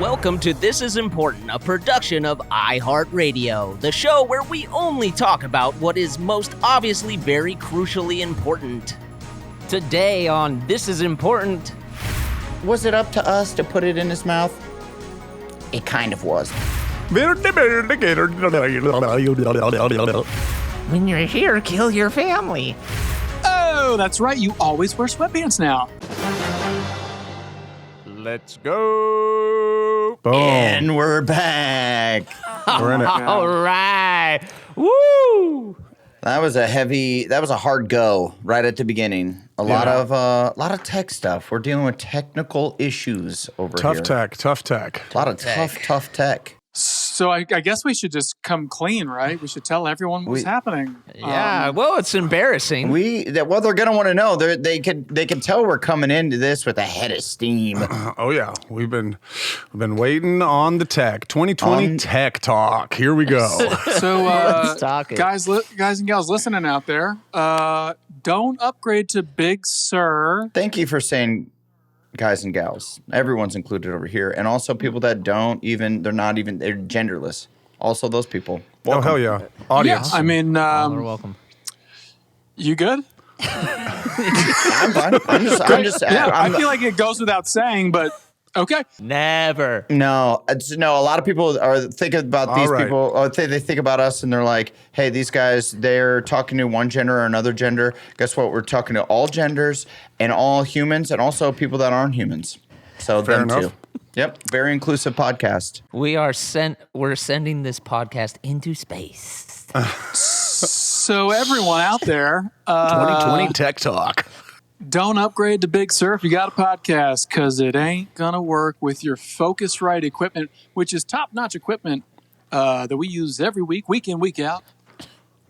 Welcome to This Is Important, a production of iHeartRadio, the show where we only talk about what is most obviously very crucially important. Today on This Is Important... Was it up to us to put it in his mouth? It kind of was. When you're here, kill your family. Oh, that's right. You always wear sweatpants now. Let's go. Boom. And we're back. We're in it. All right. Woo! That was a hard go right at the beginning. A lot of tech stuff. We're dealing with technical issues over here. Tough tech. A lot of tough tech. So I guess we should just come clean, right? We should tell everyone what's happening. Yeah, well, it's embarrassing. They're gonna want to know. They can tell we're coming into this with a head of steam. Oh yeah, we've been waiting on the tech. 2020 tech talk. Here we go. So Let's talk it. guys and gals listening out there, don't upgrade to Big Sur. Thank you for saying guys and gals. Everyone's included over here. And also people that they're genderless. Also those people. Welcome. Oh hell yeah, audience. Yeah, I mean, You're welcome. you good? I'm fine. I feel like it goes without saying, but okay. Never. No. A lot of people are thinking about these people. Or they think about us and they're like, hey, these guys, they're talking to one gender or another gender. Guess what? We're talking to all genders and all humans and also people that aren't humans. So Fair them enough. too. Yep. Very inclusive podcast. We're sending this podcast into space. So everyone out there, 2020 tech talk. don't upgrade to Big Sur if you got a podcast, because it ain't going to work with your Focusrite equipment, which is top-notch equipment that we use every week in, week out.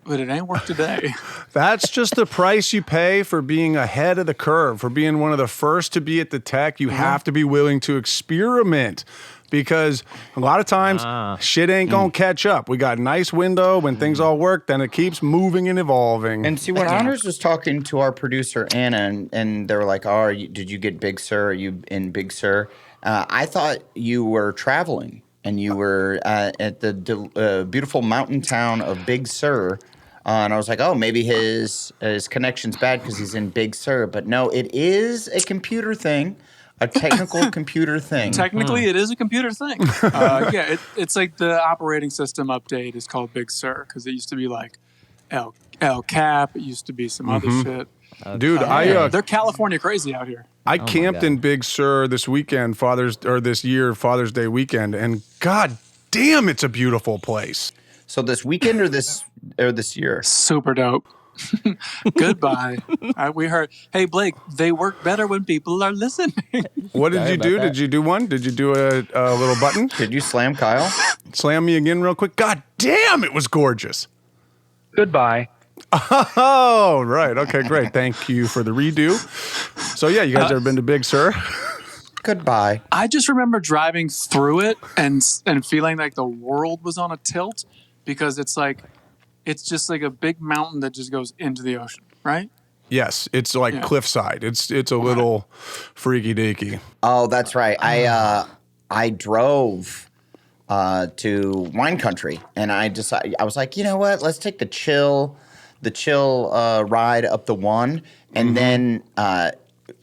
But it ain't work today. That's just the price you pay for being ahead of the curve, for being one of the first to be at the tech. You have to be willing to experiment because a lot of times shit ain't going to catch up. We got a nice window when things all work, then it keeps moving and evolving. And see, when Honors was talking to our producer, Anna, and they were like, did you get Big Sur? Are you in Big Sur? I thought you were traveling and you were at the beautiful mountain town of Big Sur. And I was like, oh, maybe his connection's bad because he's in Big Sur. But no, it is a computer thing, a technical computer thing. Technically, it is a computer thing. It's like the operating system update is called Big Sur because it used to be like El Cap. It used to be some other shit. Dude, they're California crazy out here. I camped in Big Sur this weekend, Father's Day weekend, and god damn, it's a beautiful place. So this weekend or this year? Super dope. Goodbye. We heard, hey, Blake, they work better when people are listening. What did you do? Did you do one? Did you do a little button? Did you slam Kyle? Slam me again real quick. God damn, it was gorgeous. Goodbye. Oh, right. Okay, great. Thank you for the redo. So, yeah, you guys ever been to Big Sur? Goodbye. I just remember driving through it and feeling like the world was on a tilt because it's just like a big mountain that just goes into the ocean, right? Yes, it's like cliffside. It's a little freaky deaky. Oh, that's right. I drove to wine country, and I was like, you know what? Let's take the chill ride up the one, and then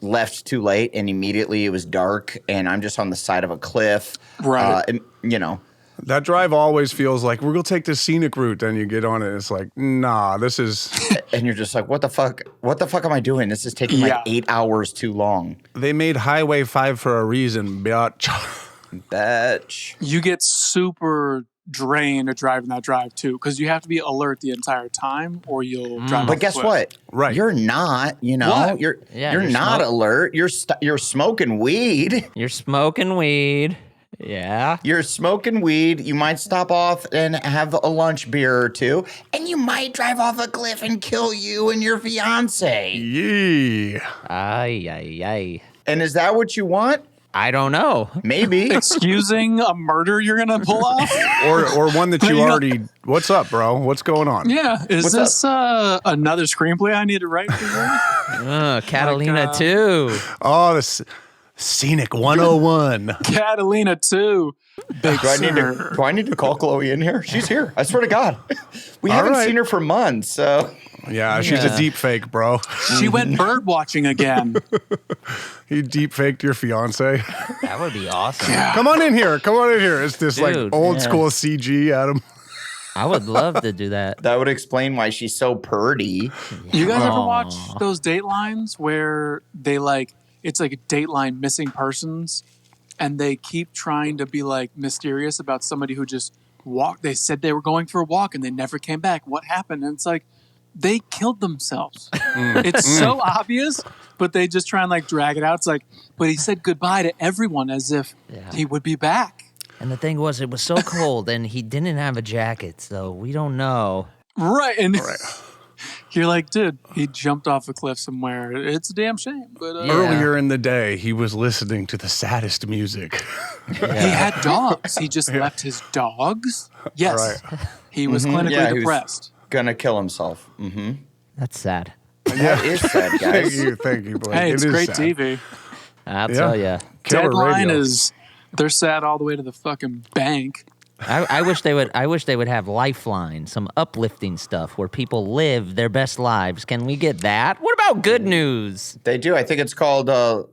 left too late, and immediately it was dark, and I'm just on the side of a cliff. Right. That drive always feels like we're going to take this scenic route. Then you get on it. It's like, nah, this is. And you're just like, what the fuck? What the fuck am I doing? This is taking like 8 hours too long. They made Highway 5 for a reason, bitch. You get super drained at driving that drive too, because you have to be alert the entire time, or you'll drive. But guess what? Right, you're not. You're not alert. You're smoking weed. You're smoking weed. Yeah. You're smoking weed. You might stop off and have a lunch beer or two, and you might drive off a cliff and kill you and your fiance. Yeah. Ay. And is that what you want? I don't know. Maybe. Excusing a murder you're going to pull off? or one that you already... What's up, bro? What's going on? Yeah. Is this another screenplay I need to write for you? Catalina too. Oh, Scenic 101. Catalina too. Big Sur. Do I need to call Chloe in here? She's here. I swear to God. We haven't seen her for months. So. Yeah, she's a deep fake, bro. She went bird watching again. You deep faked your fiance. That would be awesome. Yeah. Come on in here. It's this like Dude, old school CG, Adam. I would love to do that. That would explain why she's so purdy. You guys ever watch those Datelines where they it's like a Dateline missing persons, and they keep trying to be like mysterious about somebody who just walked. They said they were going for a walk and they never came back. What happened? And it's like they killed themselves. It's so obvious, but they just try and like drag it out. It's like, but he said goodbye to everyone as if he would be back. And the thing was, it was so cold, and he didn't have a jacket, so we don't know. Right. And you're like, dude, he jumped off a cliff somewhere. It's a damn shame. But Earlier in the day, he was listening to the saddest music. He had dogs. He just left his dogs. Yes. Right. He was clinically depressed. Gonna kill himself. Mm-hmm. That's sad. That is sad, guys. Thank you, Blake. Hey, it's great sad. TV. I'll tell you. Deadline is, they're sad all the way to the fucking bank. I wish they would have Lifeline, some uplifting stuff where people live their best lives. Can we get that? What about good news? They do. I think it's called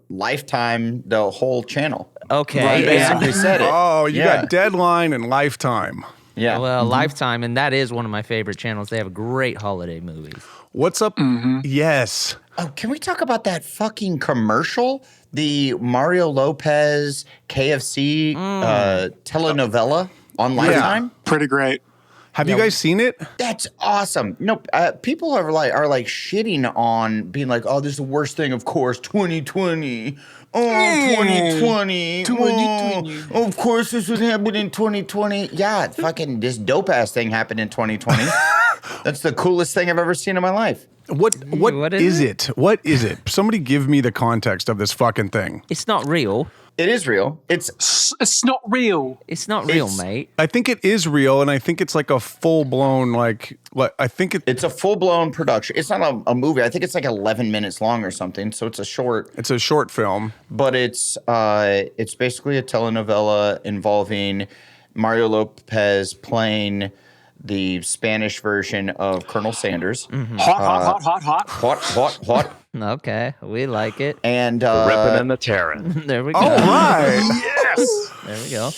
Lifetime, the whole channel. Okay. Right, basically said it. Oh, you got Deadline and Lifetime. Yeah. Well, Lifetime, and that is one of my favorite channels. They have great holiday movies. What's up? Yes. Oh, can we talk about that fucking commercial? The Mario Lopez KFC telenovela on Lifetime? Pretty great. Have you guys seen it? That's awesome. No, people are like shitting on being like, oh, this is the worst thing, of course, 2020. Oh, 2020. Oh, of course this would happen in 2020. Yeah, fucking this dope-ass thing happened in 2020. That's the coolest thing I've ever seen in my life. What is it? What is it? Somebody give me the context of this fucking thing. It's not real. It is real. It's not real. It's not real, mate. I think it is real, and I think it's like a full-blown, I think it's a full-blown production. It's not a movie. I think it's like 11 minutes long or something, so it's a short. It's a short film. But it's basically a telenovela involving Mario Lopez playing the Spanish version of Colonel Sanders. Mm-hmm. Hot. Hot. Okay, we like it. And ripping and the tearing. There we go. All right. Yes. There we go.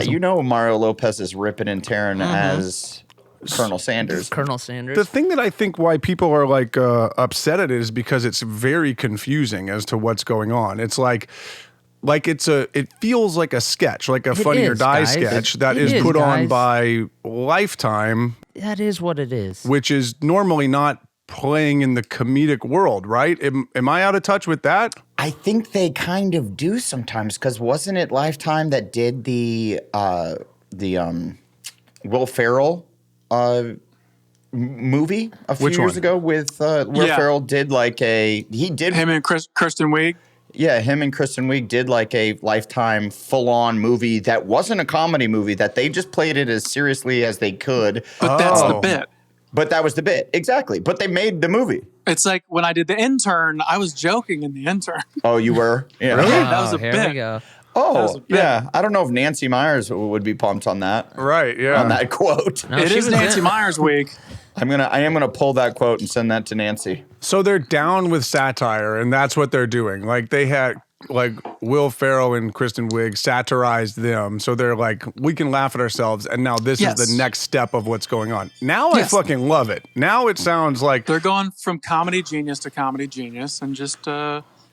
You know Mario Lopez is ripping and tearing as Colonel Sanders. Colonel Sanders. The thing that I think why people are upset at it is because it's very confusing as to what's going on. It's like it feels like a sketch, like a Funny or Die sketch that is put on by Lifetime. That is what it is. Which is normally not playing in the comedic world, right? Am I out of touch with that? I think they kind of do sometimes, because wasn't it Lifetime that did the Will Ferrell movie a few years ago with Will Ferrell did him and Kristen Wiig. Yeah, him and Kristen Wiig did like a Lifetime full-on movie that wasn't a comedy movie, that they just played it as seriously as they could. But that's the bit. But that was the bit, exactly. But they made the movie. It's like when I did The Intern, I was joking in The Intern. Oh, you were? Yeah. Really? That was a here bit. we go. Oh, yeah. I don't know if Nancy Myers would be pumped on that. Right, yeah. On that quote. No, it is Nancy Myers week. I am gonna pull that quote and send that to Nancy. So they're down with satire, and that's what they're doing. Like they had Will Ferrell and Kristen Wiig satirized them, so they're like, we can laugh at ourselves, and now this is the next step of what's going on. Now I fucking love it. Now it sounds like they're going from comedy genius to comedy genius, and just.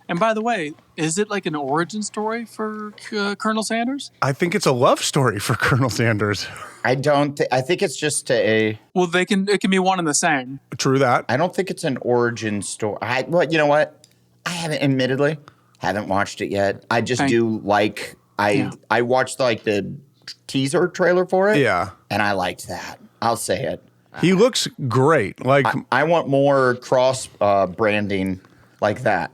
And by the way, is it like an origin story for Colonel Sanders? I think it's a love story for Colonel Sanders. I don't. I think it's just a. Well, it can be one and the same. True that. I don't think it's an origin story. Well, you know what? I haven't watched it yet. I just I watched the teaser trailer for it. Yeah, and I liked that. I'll say it. He looks great. Like I want more cross branding like that.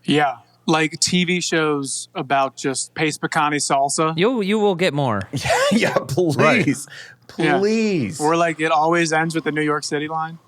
Yeah, like TV shows about just paste pecani salsa. You will get more. Yeah, please. Please. Yeah. Or like it always ends with the New York City line.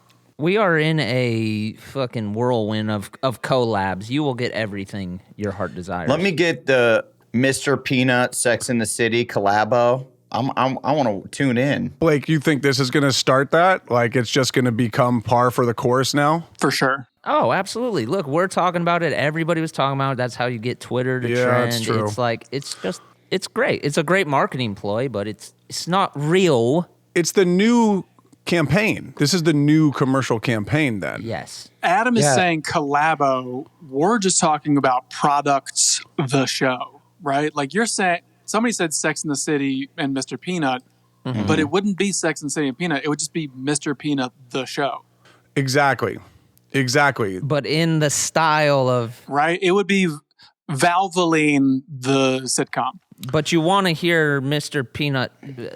We are in a fucking whirlwind of collabs. You will get everything your heart desires. Let me get the Mr. Peanut Sex in the City collabo. I want to tune in. Blake, you think this is going to start that? Like it's just going to become par for the course now? For sure. Oh, absolutely. Look, we're talking about it. Everybody was talking about it. That's how you get Twitter to Yeah, trend. that's true. It's like, it's great. It's a great marketing ploy, but it's not real. It's the new campaign. This is the new commercial campaign then. Yes. Adam is saying collabo. We're just talking about products, the show, right? Like you're saying, somebody said Sex in the City and Mr. Peanut, but it wouldn't be Sex in the City and Peanut. It would just be Mr. Peanut, the show. Exactly. But in the style of... Right? It would be Valvoline, the sitcom. But you want to hear Mr. Peanut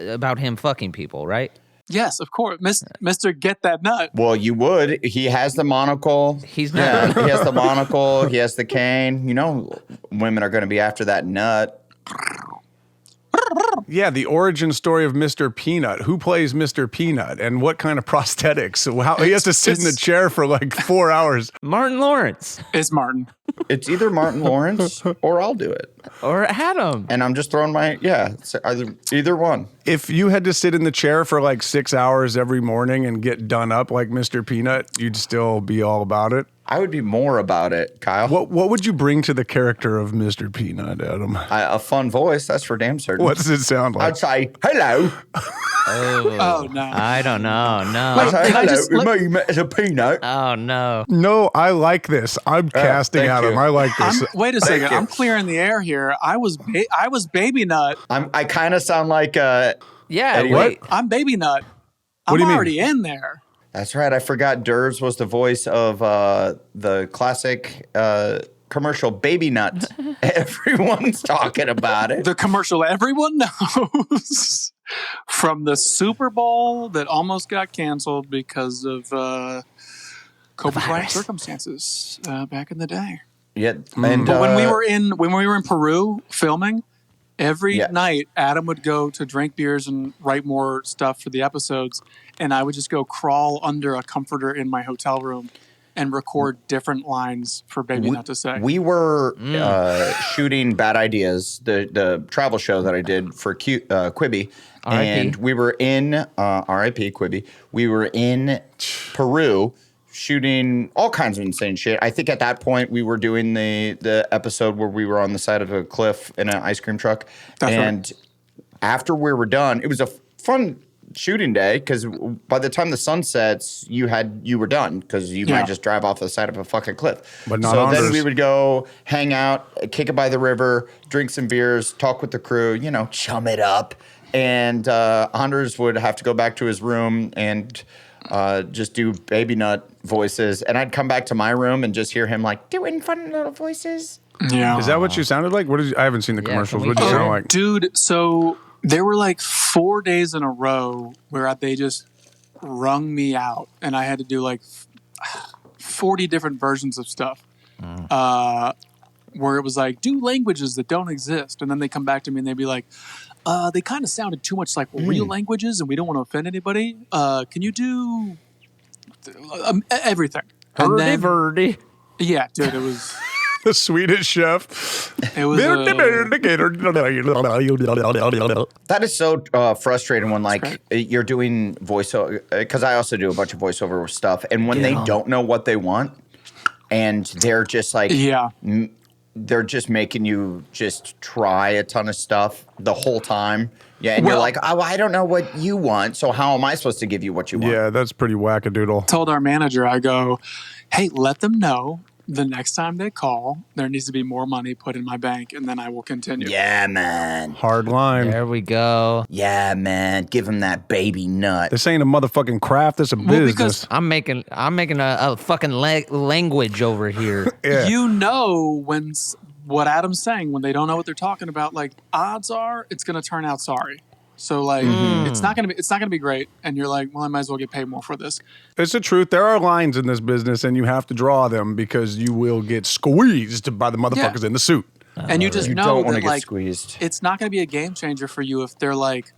about him fucking people, right? Yes, of course. Mr. Get That Nut. Well, you would. He has the monocle. He's not. Yeah, he has the monocle. He has the cane. You know, women are going to be after that nut. Yeah, the origin story of Mr. Peanut. Who plays Mr. Peanut and what kind of prosthetics? How he has to sit in the chair for like 4 hours. Martin Lawrence. It's Martin. It's either Martin Lawrence or I'll do it. Or Adam. And I'm just throwing my, it's either one. If you had to sit in the chair for like 6 hours every morning and get done up like Mr. Peanut, you'd still be all about it. I would be more about it, Kyle. What would you bring to the character of Mr. Peanut, Adam? A fun voice, that's for damn certain. What does it sound like? I'd say, hello. Oh, no. I don't know. No. I'd say, can I hello, just it's a peanut. Oh, no. No, I like this. I'm casting thank Adam. you. I like this. Wait a second. you. I'm clearing the air here. I was Baby Nut. I kind of sound like, Yeah, Eddie, wait. I'm Baby Nut. What do you mean? already in there. that's right. I forgot Durs was the voice of the classic commercial Baby Nut. Everyone's talking about it. The commercial everyone knows from the Super Bowl that almost got canceled because of COVID circumstances back in the day. Yeah, and But when we were in Peru filming, every Yeah. night Adam would go to drink beers and write more stuff for the episodes, and I would just go crawl under a comforter in my hotel room and record different lines for Baby Nut to say. we were shooting Bad Ideas, the travel show that I did for Quibi, and we were in R.I.P. Quibi. We were in Peru shooting all kinds of insane shit. I think at that point we were doing the episode where we were on the side of a cliff in an ice cream truck. That's After we were done, it was a fun shooting day because by the time the sun sets, you were done because you might just drive off the side of a fucking cliff. But not so then Anders. we would go hang out, kick it by the river, drink some beers, talk with the crew, chum it up. And Anders would have to go back to his room and just do Baby Nut voices. And I'd come back to my room and just hear him like doing fun little voices. Yeah. Is that what you sounded like? I haven't seen the commercials. can we What did you hear sound it? like? Dude, so there were like 4 days in a row where they just wrung me out, and I had to do like 40 different versions of stuff. Where it was like, do languages that don't exist. And then they come back to me and they'd be like, they kind of sounded too much like real languages and we don't want to offend anybody. Can you do everything? And then- Verdi. Yeah, dude, it was... The Swedish chef. It was That is so frustrating when you're doing voiceover, because I also do a bunch of voiceover stuff, and when they don't know what they want, and they're just like, they're just making you just try a ton of stuff the whole time. Yeah, and you're like, oh, I don't know what you want, so how am I supposed to give you what you want? Yeah, that's pretty wackadoodle. told our manager, I go, hey, let them know the next time they call, there needs to be more money put in my bank, and then I will continue. Yeah, man. Hard line. There we go. Yeah, man. Give him that baby nut. This ain't a motherfucking craft. This is a business. I'm making a fucking language over here. Yeah. You know what Adam's saying when they don't know what they're talking about. Like odds are, it's going to turn out sorry. So like it's not gonna be great, and you're like, well, I might as well get paid more for this. It's the truth. There are lines in this business, and you have to draw them because you will get squeezed by the motherfuckers in the suit. And you just You know don't want that to get like squeezed. it's not gonna be a game changer for you if they're like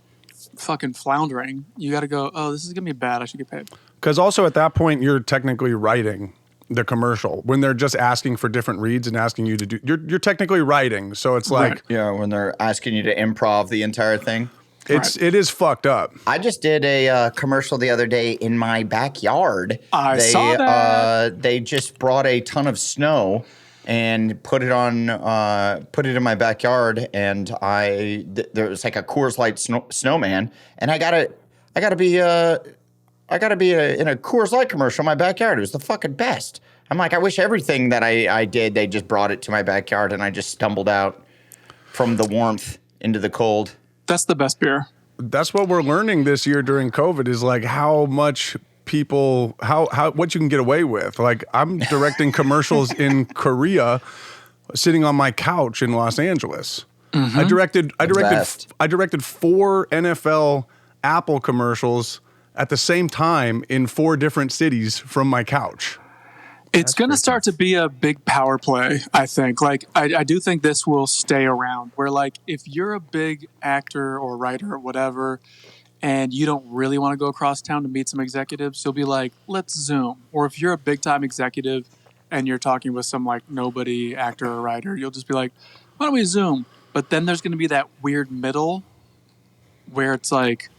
fucking floundering, you got to go, oh, this is going to be bad. I should get paid. Because also at that point, you're technically writing the commercial. When they're just asking for different reads and asking you to do, you're technically writing. So it's like, Yeah, when they're asking you to improv the entire thing. it is fucked up. I just did a commercial the other day in my backyard. I saw that. They just brought a ton of snow and put it in my backyard, and there was like a Coors Light snowman, and I gotta be in a Coors Light commercial in my backyard. It was the fucking best. I'm like, I wish everything that I did, they just brought it to my backyard, and I just stumbled out from the warmth into the cold. That's the best beer. That's what we're learning this year during COVID is like how much people, what you can get away with. Like I'm directing commercials in Korea, sitting on my couch in Los Angeles. Mm-hmm. I directed 4 NFL Apple commercials at the same time in 4 different cities from my couch. It's going to start to be a big power play, I think. Like, I do think this will stay around. Where, like, if you're a big actor or writer or whatever, and you don't really want to go across town to meet some executives, you'll be like, let's Zoom. Or if you're a big-time executive and you're talking with some, like, nobody actor or writer, you'll just be like, why don't we Zoom? But then there's going to be that weird middle where it's like,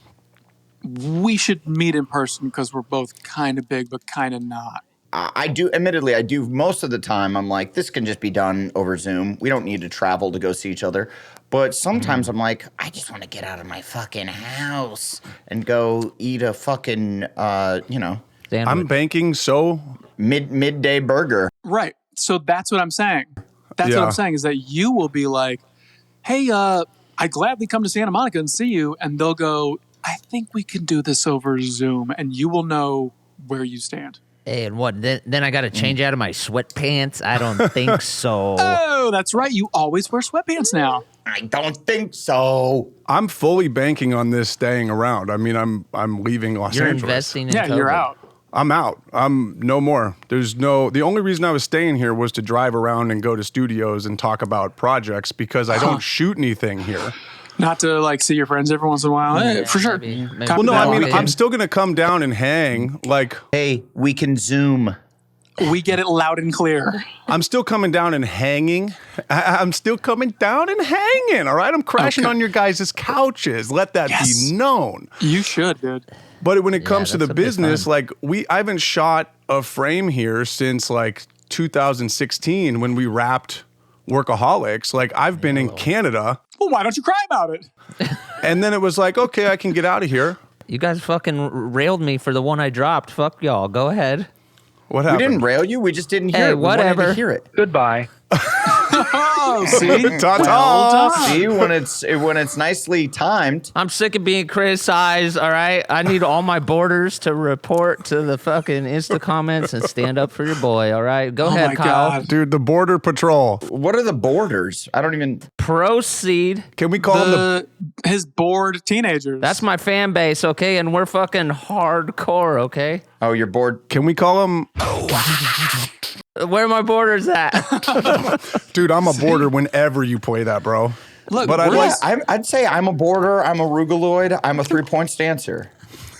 we should meet in person because we're both kind of big but kind of not. I do most of the time. I'm like, this can just be done over Zoom. We don't need to travel to go see each other. But sometimes I'm like, I just want to get out of my fucking house and go eat a fucking, Sandwich. I'm banking so midday burger. Right. So that's what I'm saying. What I'm saying is that you will be like, hey, I gladly come to Santa Monica and see you. And they'll go, I think we can do this over Zoom. And you will know where you stand. Hey, and what? Then I got to change out of my sweatpants? I don't think so. Oh, that's right. You always wear sweatpants now. I don't think so. I'm fully banking on this staying around. I mean, I'm leaving Los You're Angeles. investing in Yeah, COVID. you're out. I'm out. I'm no more. The only reason I was staying here was to drive around and go to studios and talk about projects because I don't shoot anything here. Not to like see your friends every once in a while. Hey, for sure. maybe. Well, no, I mean, I'm still going to come down and hang. Like, Hey, we can Zoom. We get it loud and clear. I'm still coming down and hanging. I'm still coming down and hanging. All right. I'm crashing on your guys' couches. Let that be known. You should, dude. But when it comes to that's the a big business, fun. like I haven't shot a frame here since like 2016 when we wrapped Workaholics. Like I've been in Canada. Well, why don't you cry about it? And then it was like, okay, I can get out of here. You guys fucking railed me for the one I dropped. Fuck y'all. Go ahead. What We happened? didn't rail you. We just didn't hear Hey, it. We wanted whatever. to hear it. Goodbye. Oh, see? Ta-ta. Well done. See, when it's nicely timed. I'm sick of being criticized, all right? I need all my boarders to report to the fucking Insta comments and stand up for your boy, all right? Go ahead, my Kyle. God. Dude, the Border Patrol. What are the borders? I don't even. Proceed. Can we call them His bored teenagers. That's my fan base, okay? And we're fucking hardcore, okay? Oh, you're bored. Can we call them? Where are my borders at? Dude, I'm a border whenever you play that, bro. Look, But I we're like. just- I'd say I'm a border. I'm a rugaloid. I'm a 3-point stancer.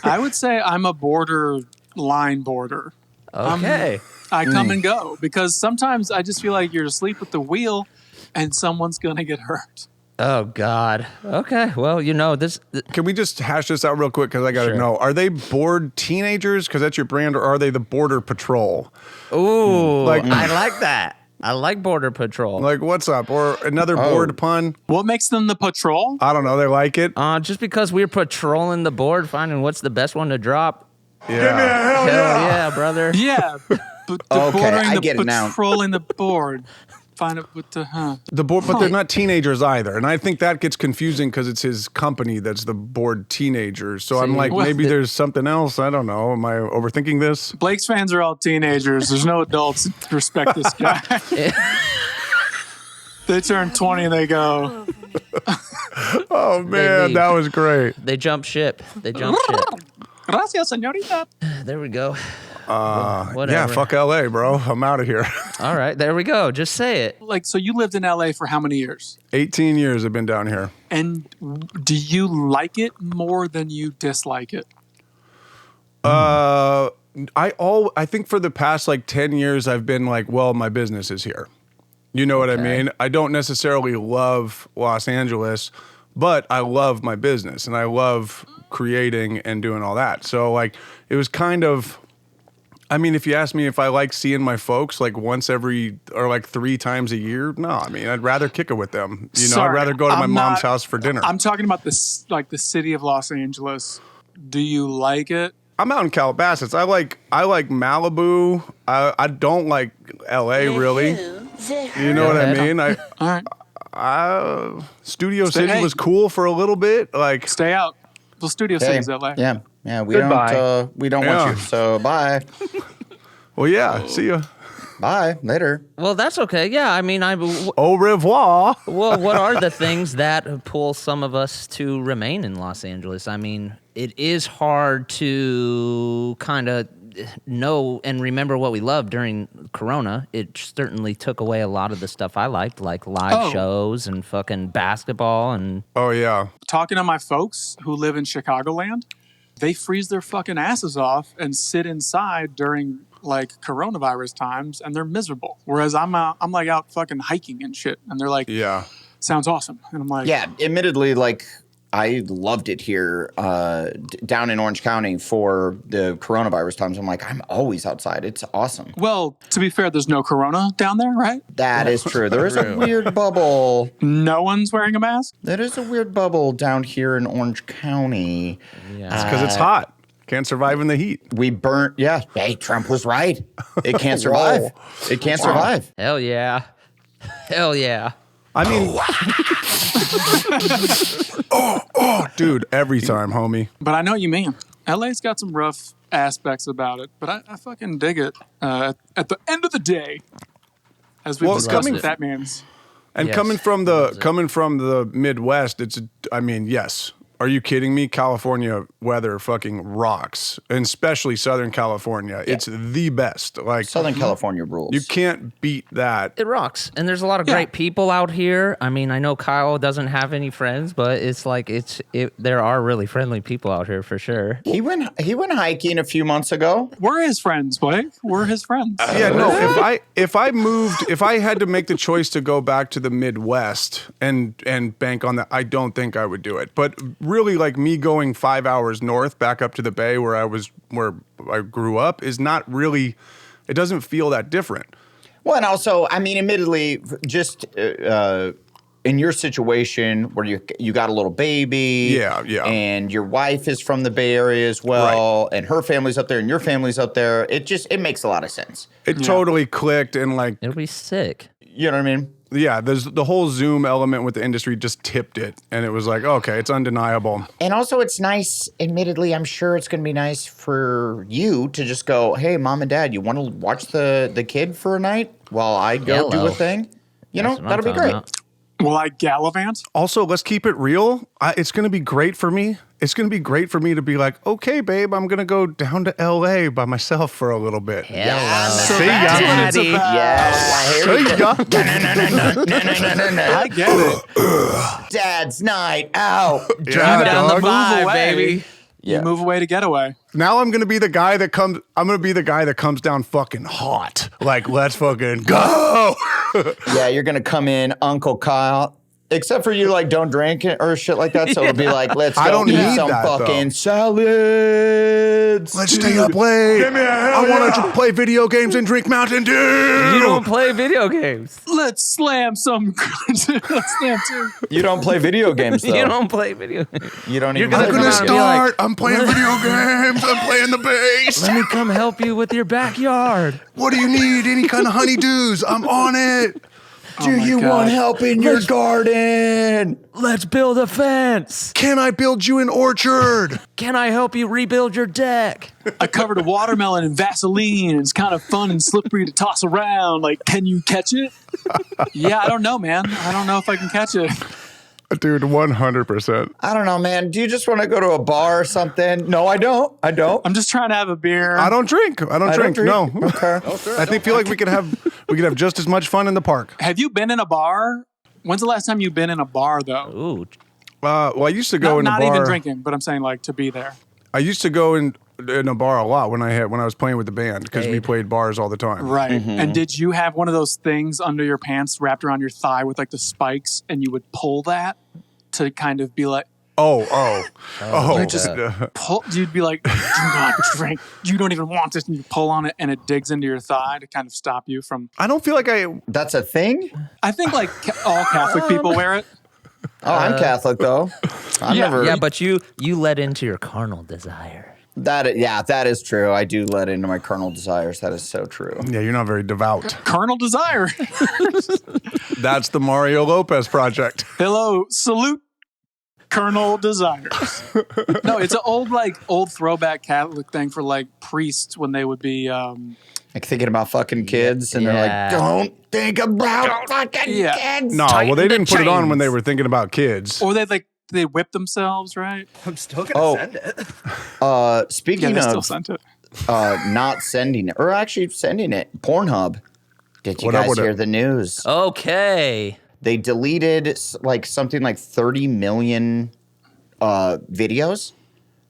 I would say I'm a borderline border. Okay. I come and go because sometimes I just feel like you're asleep at the wheel and someone's going to get hurt. Oh, God. Okay. Well, you know, this. Can we just hash this out real quick? Because I got to Sure. know. Are they bored teenagers? Because that's your brand, or are they the Border Patrol? Ooh, Like- I like that. I like Border Patrol. Like, what's up? Or another board pun? What makes them the patrol? I don't know. They like it. Just because we're patrolling the board, finding what's the best one to drop. Yeah. Hell yeah, brother. Yeah. But the Okay, bordering I the get it now. patrolling the board. Find it with the The board, but they're not teenagers either, and I think that gets confusing because it's his company that's the board teenagers. So I'm like, well, maybe there's something else. I don't know. Am I overthinking this? Blake's fans are all teenagers. There's no adults that respect this guy. They turn 20 and they go, Oh man, leave. that was great. They jump ship. They jump ship. gracias, señorita. There we go. Whatever. Yeah, fuck LA, bro. I'm out of here. All right, there we go. Just say it. Like, so you lived in LA for how many years? 18 years I've been down here. And do you like it more than you dislike it? I think for the past like 10 years I've been like, well, my business is here. You know what I mean? I don't necessarily love Los Angeles, but I love my business and I love creating and doing all that. So like it was kind of, I mean, if you ask me if I like seeing my folks like once every or like 3 times a year, no, I mean, I'd rather kick it with them. You know, Sorry, I'd rather go to my I'm mom's not- house for dinner. I'm talking about this, like the city of Los Angeles. Do you like it? I'm out in Calabasas. I like Malibu. I don't like LA really. You know what I mean? All right. Studio City was cool for a little bit. Like Stay out. The Studio Hey, City's LA. yeah, we Goodbye. don't Yeah. want you. So bye, well, yeah. See ya. bye later. Well, that's okay. Yeah, I mean, Au revoir. well, what are the things that pull some of us to remain in Los Angeles? I mean, it is hard to kind of know and remember what we loved during Corona. It certainly took away a lot of the stuff I liked, like live shows and fucking basketball and... Oh yeah. Talking to my folks who live in Chicagoland, they freeze their fucking asses off and sit inside during like coronavirus times, and they're miserable. Whereas I'm like out fucking hiking and shit, and they're like, Yeah. sounds awesome. And I'm like, Yeah, admittedly, like I loved it here down in Orange County for the coronavirus times. I'm like, I'm always outside. It's awesome. well, to be fair, there's no corona down there, right? That is true. There is a weird bubble. No one's wearing a mask. There is a weird bubble down here in Orange County. Yeah. Because it's hot. Can't survive in the heat. We burnt. Yeah. Hey, Trump was right. It can't survive. It can't survive. Hell yeah. Hell yeah. I mean, dude, every time, homie. But I know what you mean. LA's got some rough aspects about it, but I fucking dig it. At the end of the day, as we've Well, discussed coming- with that means. And Yes, coming from the Midwest, I mean, yes. Are you kidding me? California weather fucking rocks, and especially Southern California. It's the best. Like Southern California rules. you can't beat that. It rocks. And there's a lot of great people out here. I mean, I know Kyle doesn't have any friends, but it's like there are really friendly people out here for sure. He went hiking a few months ago. We're his friends, Blake. We're his friends. Yeah, no. If I had to make the choice to go back to the Midwest and bank on that, I don't think I would do it. But really, like me going 5 hours north back up to the Bay where I grew up is not really. It doesn't feel that different. Well, and also, I mean, admittedly, just in your situation where you got a little baby, Yeah. and your wife is from the Bay Area as well, and her family's up there, and your family's up there. It makes a lot of sense. It totally clicked, and like, It'll be sick. You know what I mean? yeah, there's the whole Zoom element with the industry just tipped it, and it was like, okay, it's undeniable. And also, it's nice. Admittedly, I'm sure it's going to be nice for you to just go, "Hey, mom and dad, you want to watch the kid for a night while I go do Hello. a thing?" You know, That's what I'm that'll be talking great. about. Will I gallivant? Also, let's keep it real. It's going to be great for me. It's going to be great for me to be like, okay, babe, I'm going to go down to LA by myself for a little bit. Hello. See ya. That's what it's about. Yes. See ya. I get it. Dad's night out. Yeah, Down the dog. vibe, away. baby. Yeah. You move away to get away. Now I'm gonna be the guy that comes. I'm gonna be the guy that comes down fucking hot. Like, let's fucking go. Yeah, you're gonna come in, Uncle Kyle. Except for you, like, don't drink it or shit like that. So it'll be like, let's go I don't eat need some that, fucking though. salads. Let's stay up late. I want to play video games and drink Mountain Dew. You don't play video games. Let's slam some. Let's slam two. You don't play video games, though. You don't play video games. You don't You're even. gonna I'm come gonna out and be like, start. I'm playing video games. I'm playing the bass. Let me come help you with your backyard. What do you need? Any kind of honeydews? I'm on it. Do my you God. want help in your garden? Let's build a fence. Can I build you an orchard? Can I help you rebuild your deck? I covered a watermelon in Vaseline. And it's kind of fun and slippery to toss around. Like, can you catch it? Yeah, I don't know, man. I don't know if I can catch it. Dude, 100%. I don't know, man. Do you just want to go to a bar or something? No, I don't. I'm just trying to have a beer. I don't drink. I don't drink. No. Okay. Feel like we could have just as much fun in the park. Have you been in a bar? When's the last time you've been in a bar, though? Ooh. Well, I used to go in a bar. Not even drinking, but I'm saying like to be there. I used to go in a bar a lot when I was playing with the band because we played bars all the time. Right. Mm-hmm. And did you have one of those things under your pants wrapped around your thigh with like the spikes, and you would pull that to kind of be like, you just pull? You'd be like, do not drink. You don't even want this, and you pull on it, and it digs into your thigh to kind of stop you from. I don't feel like That's a thing? I think like all Catholic people wear it. Oh, I'm Catholic, though. Yeah, but you let into your carnal desire. That is true. I do let into my carnal desires. That is so true. Yeah, you're not very devout. Carnal desire. That's the Mario Lopez project. Hello, salute. Colonel Desires. No, it's an old throwback Catholic thing for like priests when they would be Like thinking about fucking kids, and they're like, "Don't think about fucking kids." No, well, they didn't put it on when they were thinking about kids. or they whip themselves, right? I'm still gonna send it. Speaking They still of sent it. not sending it, or actually sending it, PornHub. Did you What up, guys what up? hear the news? Okay. They deleted like something like 30 million videos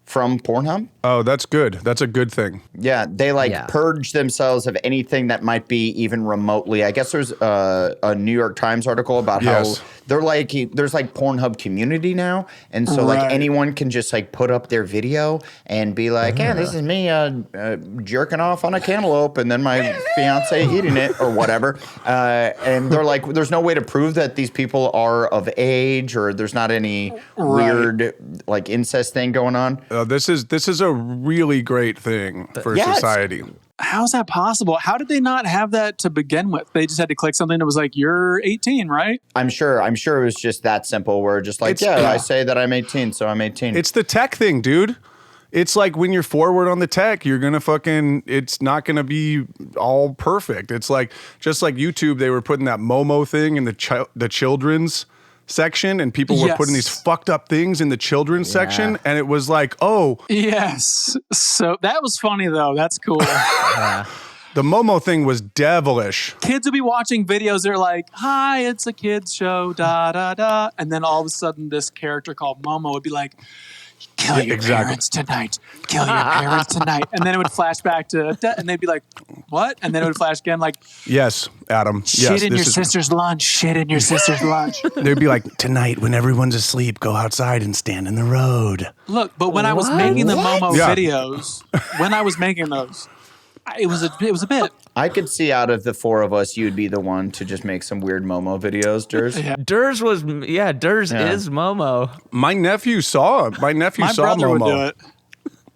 from PornHub. Oh, that's good. That's a good thing. Yeah, they purged themselves of anything that might be even remotely. I guess there's a New York Times article about how they're like, there's like PornHub community now. And so like anyone can just like put up their video and be like, yeah, this is me jerking off on a cantaloupe and then my fiance eating it or whatever. And they're like, there's no way to prove that these people are of age or there's not any weird like incest thing going on. This is a really great thing for society. How is that possible? How did they not have that to begin with? They just had to click something that was like, you're 18, right? I'm sure it was just that simple. Where just like, I say that I'm 18, so I'm 18. It's the tech thing, dude. It's like when you're forward on the tech, you're going to it's not going to be all perfect. It's like, just like YouTube, they were putting that Momo thing in the children's section, and people were putting these fucked up things in the children's section, and it was like, yes. So that was funny though. That's cool. The Momo thing was devilish. Kids would be watching videos. They're like, "Hi, it's a kids show." Da da da, and then all of a sudden, this character called Momo would be like, "Kill your parents tonight. Kill your parents tonight." And then it would flash back to, and they'd be like, "What?" And then it would flash again, like, "Yes, Adam. Shit in your sister's lunch. Shit in your sister's lunch." They'd be like, "Tonight, when everyone's asleep, go outside and stand in the road." Look, but when I was making the Momo videos, when I was making those, it was a bit. I could see out of the four of us, you'd be the one to just make some weird Momo videos, Durs. Durs is Momo. My nephew saw My Momo. brother would do it.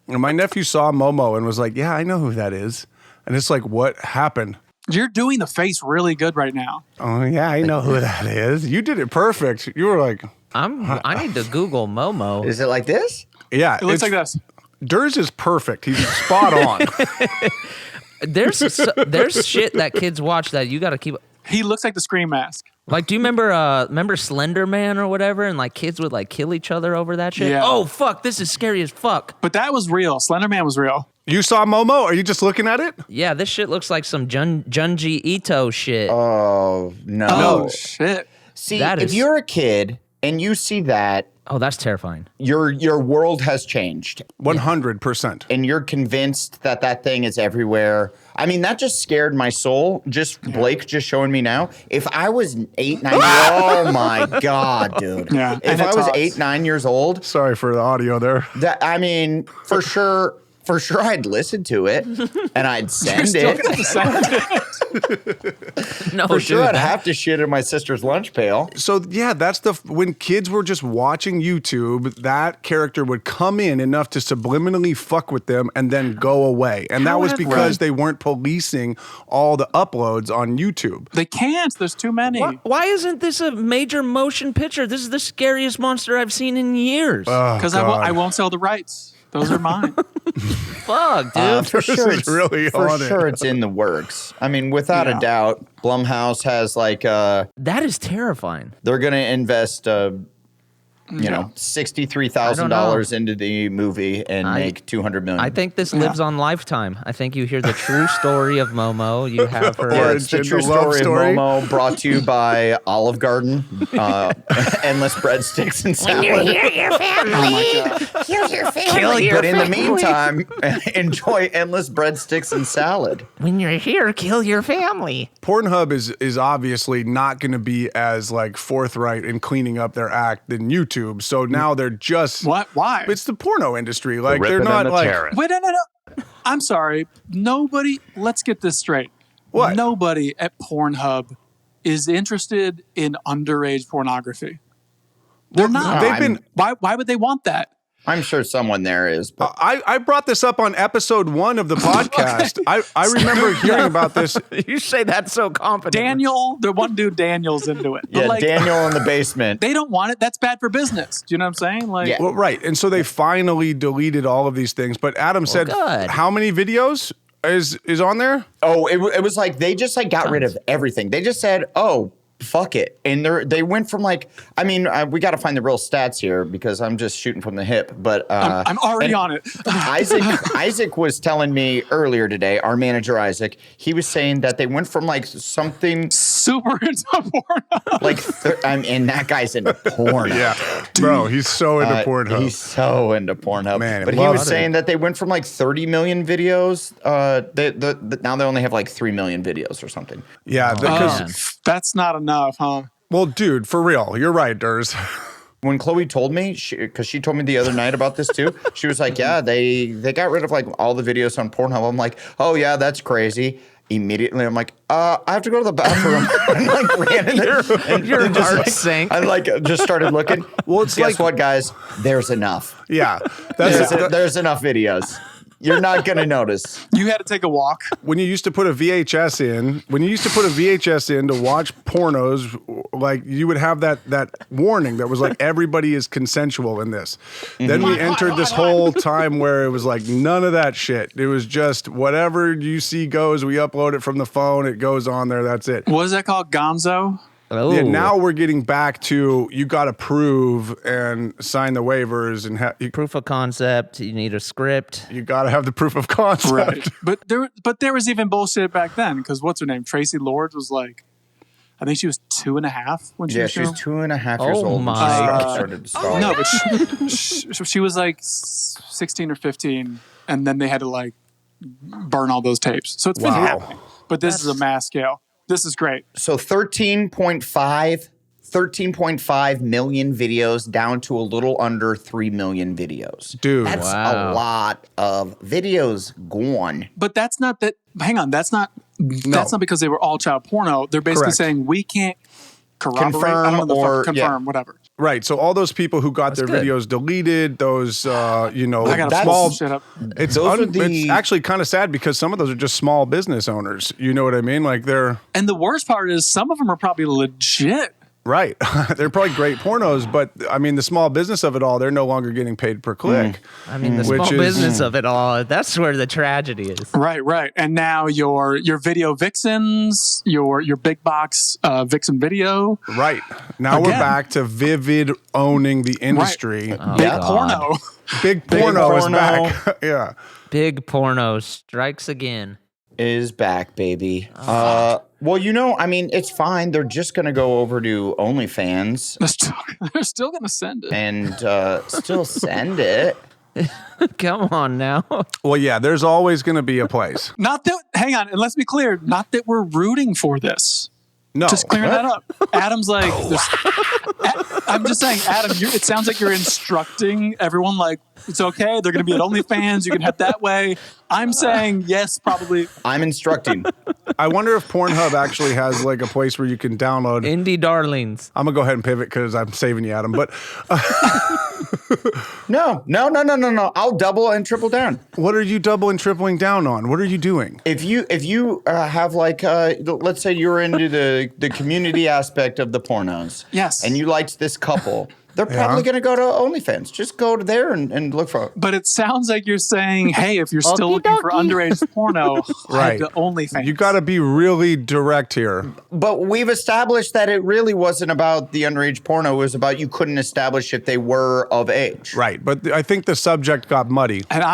And my nephew saw Momo and was like, "Yeah, I know who that is." And it's like, what happened? You're doing the face really good right now. Oh yeah, I know who that is. You did it perfect. You were like, I need to Google Momo. Is it like this? Yeah, It looks like this. Durs is perfect. He's spot on. There's shit that kids watch that you got to keep. He looks like the Scream Mask. Like, do you remember Slender Man or whatever? And like kids would like kill each other over that shit. Yeah. Oh fuck, this is scary as fuck. But that was real. Slender Man was real. You saw Momo? Are you just looking at it? Yeah, this shit looks like some Junji Ito shit. Oh, no. Oh, shit. See, if you're a kid and you see that, oh, that's terrifying. Your world has changed. 100%. And you're convinced that that thing is everywhere. I mean, that just scared my soul. Just Blake just showing me now. If I was 8, 9 oh my God, dude. Yeah, if I was 8, 9 years old. Sorry for the audio there. I mean, for sure, I'd listen to it and I'd send it. No, for sure, I'd have to shit in my sister's lunch pail. So yeah, that's when kids were just watching YouTube, that character would come in enough to subliminally fuck with them and then go away. And that was because they weren't policing all the uploads on YouTube. They can't. There's too many. Why isn't this a major motion picture? This is the scariest monster I've seen in years. Because I won't sell the rights. Those are mine. Fuck, dude. For sure, really it's in the works. I mean, without a doubt, Blumhouse has like that is terrifying. They're going to invest you know, $63,000 into the movie and make $200 million. I think this lives on Lifetime. I think you hear the true story of Momo. You have her. Yeah, it's the true story of Momo, brought to you by Olive Garden, endless breadsticks and salad. When you're here, your family. Kill your family. But in the meantime, enjoy endless breadsticks and salad. When you're here, kill your family. Pornhub is obviously not going to be as like forthright in cleaning up their act than YouTube. So now they're just What? Why? It's the porno industry. Like The they're ripping not and the like tearing. Wait, no. I'm sorry. Nobody. Let's get this straight. What? Nobody at Pornhub is interested in underage pornography. They're not. they've been. Why would they want that? I'm sure someone there is. But I brought this up on episode 1 of the podcast. I remember hearing about this. You say that so confident. Daniel, the one dude, Daniel's into it. But yeah, like, Daniel in the basement. they don't want it. That's bad for business. Do you know what I'm saying? Like, Yeah. Well, right, and so they finally deleted all of these things. But Adam said, good. how many videos is on there? Oh, it was like they just like got rid of everything. They just said, "Oh, fuck it," and they went from like, I mean, we got to find the real stats here because I'm just shooting from the hip. But I'm already on it. Isaac was telling me earlier today, our manager Isaac, he was saying that they went from like something Super into porn. like, and that guy's into porn. Yeah, bro, he's so into Pornhub. He's so into Pornhub. Man, but he loves was it. saying that they went from like 30 million videos. Now they only have like 3 million videos or something. Yeah, because That's not enough, huh? well, dude, for real, you're right, Durs. When Chloe told me, because she told me the other night about this too, she was like, "Yeah, they got rid of like all the videos on Pornhub." I'm like, "Oh yeah, that's crazy." Immediately, I'm like, I have to go to the bathroom. And like ran in there. Your and just, heart like, sank. I like just started looking. Well, it's Guess like- what, guys? There's enough. Yeah, There's enough videos. You're not gonna notice. You had to take a walk. when you used to put a VHS in to watch pornos, like you would have that warning that was like everybody is consensual in this. Then we entered this whole time where it was like none of that shit. It was just whatever you see goes. We upload it from the phone. It goes on there. That's it. What is that called? Gonzo? Oh. Yeah, now we're getting back to you got to prove and sign the waivers and Proof of concept. You need a script. you got to have the proof of concept. Right. But there was even bullshit back then because what's her name? Tracy Lords was like, I think she was 2.5 when she Yeah, was she was filming. 2.5 years Oh old. When my. she started to start. No, but she was like 16 or 15, and then they had to like burn all those tapes. So it's been Wow. happening. But this is a mass scale. This is great. So 13.5 million videos down to a little under 3 million videos. Dude. That's Wow. a lot of videos gone. But that's not that. Hang on, that's not because they were all child porno. They're basically Correct. saying we can't corroborate, Confirm I don't know the or- fuck, confirm, whatever. Right. So all those people who got their good. videos deleted, those I gotta That's- pull small. some shit up. It's Those are the- it's actually kind of sad because some of those are just small business owners. You know what I mean? Like they're And the worst part is some of them are probably legit. right. They're probably great pornos, but I mean the small business of it all, they're no longer getting paid per click. I mean, the Which small is- business of it all. That's where the tragedy is. Right. And now your video vixens, your big box vixen video, Right. Now we're Again. back to Vivid owning the industry. big God. porno. Big porno is porno. back. Yeah. Big porno strikes again. Is back, baby. Well, you know, I mean, it's fine. They're just going to go over to OnlyFans They're still gonna send it. and still send it. Come on now. Well, yeah, there's always going to be a place. Not that. Hang on, and let's be clear. Not that we're rooting for this. No. Just clearing that up. Adam's like, I'm just saying, Adam. It sounds like you're instructing everyone. Like, it's okay. They're going to be at OnlyFans. You can head that way. I'm saying yes, probably. I'm instructing. I wonder if Pornhub actually has like a place where you can download. Indie darlings. I'm going to go ahead and pivot because I'm saving you, Adam. But No. I'll double and triple down. what are you double and tripling down on? What are you doing? If you have like, let's say you're into the community aspect of the pornos. Yes. And you liked this couple. They're probably going to go to OnlyFans. Just go to there and look for it. But it sounds like you're saying, hey, if you're still looking for underage porno, head to OnlyFans. You got to be really direct here. But we've established that it really wasn't about the underage porno. It was about you couldn't establish if they were of age. Right. But I think the subject got muddy. And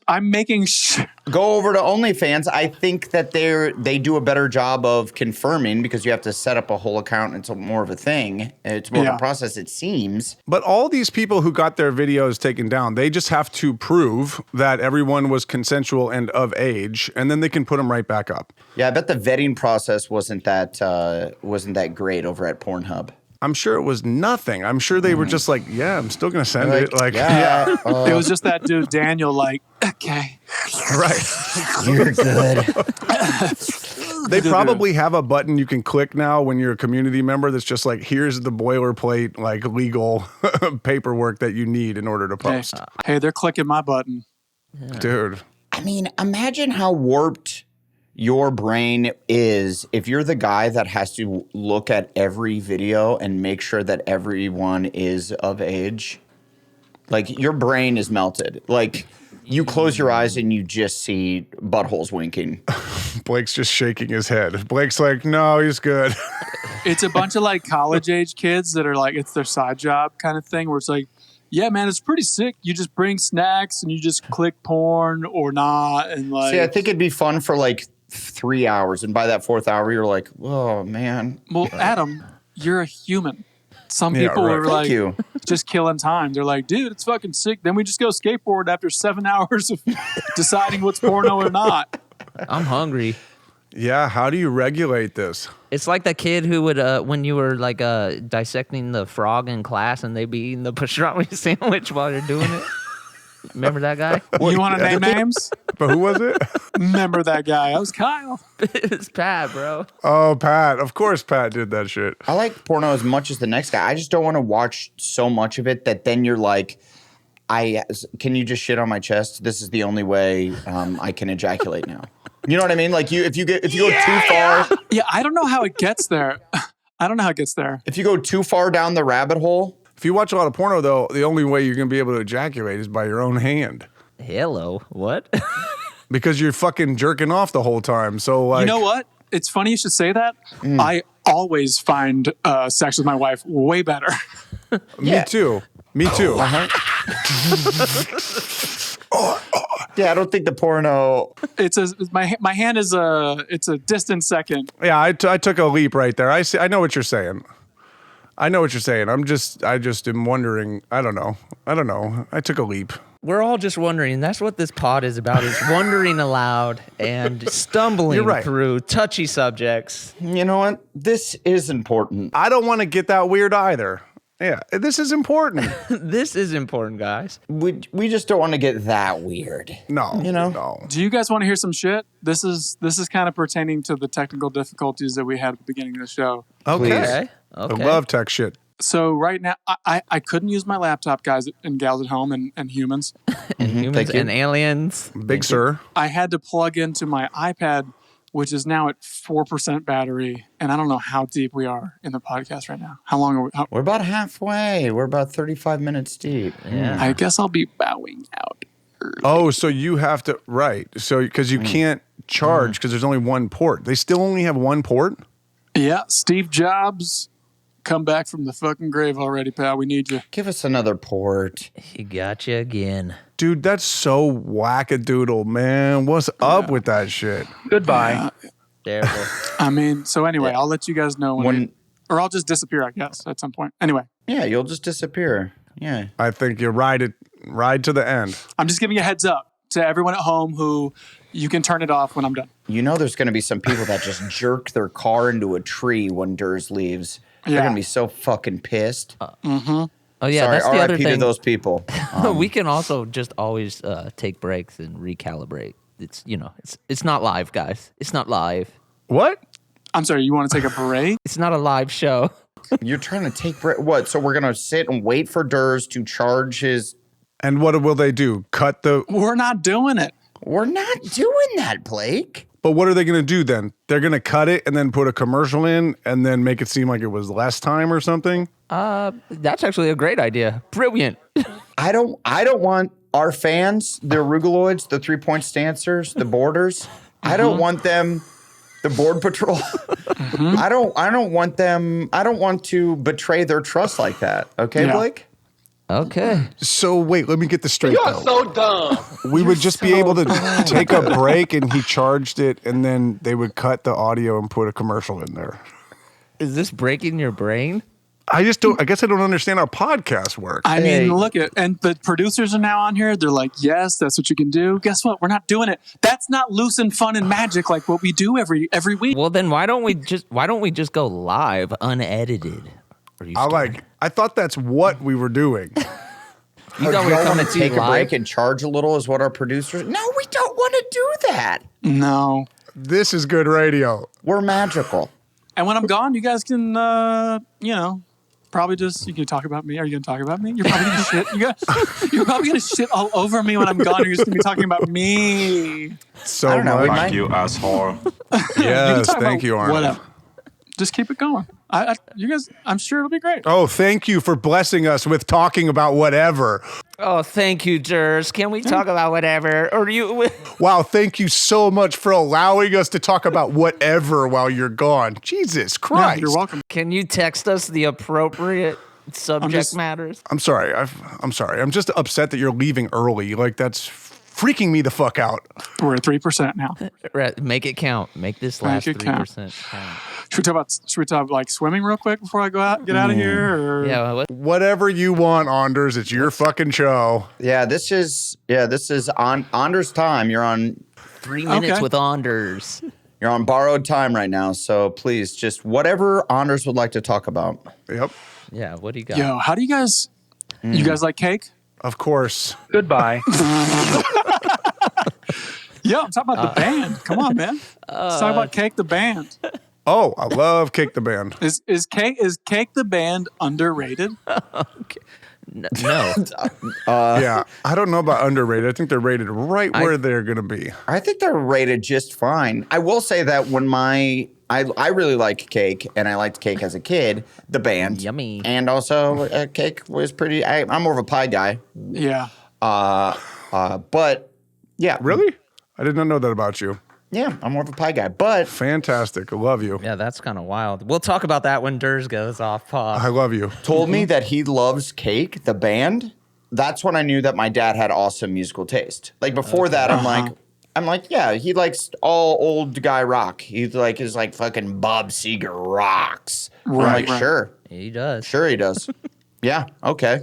I'm making sure. Go over to OnlyFans. I think that they do a better job of confirming because you have to set up a whole account. It's more of a thing. It's more of a process, it seems. But all these people who got their videos taken down, they just have to prove that everyone was consensual and of age, and then they can put them right back up. Yeah, I bet the vetting process wasn't that great over at PornHub. I'm sure it was nothing. I'm sure they were just like, yeah, I'm still going to send it. Like, It was just that dude, Daniel, like, okay. Right. You're good. They probably have a button you can click now when you're a community member that's just like, here's the boilerplate, like legal paperwork that you need in order to post. Hey, they're clicking my button. Yeah. Dude. I mean, imagine how warped your brain is if you're the guy that has to look at every video and make sure that everyone is of age. Like, your brain is melted. Like, you close your eyes and you just see buttholes winking. Blake's just shaking his head. Blake's like, no, he's good. It's a bunch of like college age kids that are like, it's their side job kind of thing where it's like, yeah, man, it's pretty sick. You just bring snacks and you just click porn or not. And like, see, I think it'd be fun for like 3 hours. And by that fourth hour, you're like, oh, man. Well, Adam, you're a human. Some people are like, just killing time. They're like, dude, it's fucking sick. Then we just go skateboard after 7 hours of deciding what's porno or not. I'm hungry. Yeah, how do you regulate this? It's like the kid who would, when you were like dissecting the frog in class and they'd be eating the pastrami sandwich while you're doing it. Remember that guy? You want to name names? But who was it? Remember that guy? That was Kyle. It was Pat, bro. Oh, Pat. Of course Pat did that shit. I like porno as much as the next guy. I just don't want to watch so much of it that then you're like, can you just shit on my chest? This is the only way I can ejaculate now. You know what I mean? Like if you go too far. Yeah, I don't know how it gets there. I don't know how it gets there. If you go too far down the rabbit hole. If you watch a lot of porno, though, the only way you're going to be able to ejaculate is by your own hand. Hello. What? Because you're fucking jerking off the whole time. So, like, you know what? It's funny you should say that. I always find sex with my wife way better. Me too. Yeah, I don't think the porno. My hand is it's a distant second. Yeah, I took a leap right there. I know what you're saying. I just am wondering. I don't know. I took a leap. We're all just wondering. That's what this pod is about, is wondering aloud and stumbling through touchy subjects. You know what? This is important. I don't want to get that weird either. Yeah, this is important. This is important, guys. We just don't want to get that weird. No. No. Do you guys want to hear some shit? This is kind of pertaining to the technical difficulties that we had at the beginning of the show. Okay. I love tech shit. So right now, I couldn't use my laptop, guys and gals at home and humans. And humans and aliens. Big Sur. I had to plug into my iPad, which is now at 4% battery. And I don't know how deep we are in the podcast right now. How long are we? We're about halfway. We're about 35 minutes deep. Yeah. I guess I'll be bowing out early. Oh, so you have to, right. So, because you can't charge because there's only one port. They still only have one port? Yeah. Steve Jobs, come back from the fucking grave already, pal. We need you. Give us another port. He got you again. Dude, that's so wackadoodle, man. What's up with that shit? Goodbye. Terrible. I mean, so anyway, I'll let you guys know or I'll just disappear, I guess, at some point. Anyway. Yeah, you'll just disappear. Yeah. I think you ride to the end. I'm just giving you a heads up to everyone at home who you can turn it off when I'm done. You know there's going to be some people that just jerk their car into a tree when Durs leaves. They're going to be so fucking pissed. Oh, yeah, Sorry, that's the other RIP thing. to those people. We can also just always take breaks and recalibrate. It's, it's not live, guys. It's not live. What? I'm sorry, you want to take a break? It's not a live show. You're trying to take what? So we're going to sit and wait for Durs to charge his... And what will they do? Cut the... We're not doing it. We're not doing that, Blake. But what are they going to do then? They're going to cut it and then put a commercial in and then make it seem like it was less time or something? That's actually a great idea. Brilliant. I don't want our fans, the arugaloids, the 3-point stancers, the boarders. I don't want them, the board patrol. I don't want them. I don't want to betray their trust like that. Okay, Blake? Okay. So wait, let me get this straight. You're so dumb. We would just be able to take a break and he charged it and then they would cut the audio and put a commercial in there. Is this breaking your brain? I guess I don't understand how podcasts work. I mean, look at, and the producers are now on here. They're like, yes, that's what you can do. Guess what? We're not doing it. That's not loose and fun and magic like what we do every week. Well, then why don't we just go live unedited? I thought that's what we were doing. You thought we were coming to take a live? break and charge a little is what our producers. No, we don't want to do that. No. This is good radio. We're magical. And when I'm gone, you guys can, probably just, you can talk about me. Are you going to talk about me? You're probably going to shit. You're probably going to shit all over me when I'm gone. You're just going to be talking about me. So I don't know. much. You asshole. Yes, thank you, Arnold. Whatever. Just keep it going. You guys, I'm sure it'll be great. Oh, thank you for blessing us with talking about whatever. Oh, thank you, Durs. Can we talk about whatever? Or you? Wow, thank you so much for allowing us to talk about whatever while you're gone. Jesus Christ. Yeah, you're welcome. Can you text us the appropriate subject matters? I'm sorry. I'm sorry. I'm just upset that you're leaving early. Like, that's freaking me the fuck out. We're at 3% now. Right, make it count. Make this last 3% count. Should we talk like swimming real quick before I get out of here? Or? Yeah. Whatever you want, Anders. It's your fucking show. Yeah, this is on Anders' time. You're on 3 minutes with Anders. You're on borrowed time right now. So please, just whatever Anders would like to talk about. Yep. Yeah. What do you got? Yo, how do you guys? You guys like cake? Of course. Goodbye. Yo, I'm talking about the band. Come on, man. Let's talk about Cake the band. Oh, I love Cake the Band. Is Cake the band underrated? Okay. No. Yeah, I don't know about underrated. I think they're rated right where they're going to be. I think they're rated just fine. I will say that when I really like Cake, and I liked Cake as a kid, the band. Yummy. And also, Cake was pretty. I'm more of a pie guy. Yeah. But yeah. Really? I did not know that about you. Yeah, I'm more of a pie guy. But Fantastic. I love you. Yeah, that's kind of wild. We'll talk about that when Durs goes off pause. I love you. told me that he loves Cake, the band. That's when I knew that my dad had awesome musical taste. Like before that, I'm like, yeah, he likes all old guy rock. He's like, is like fucking Bob Seger rocks. Right, I'm like, sure, He does. sure he does. Yeah, okay.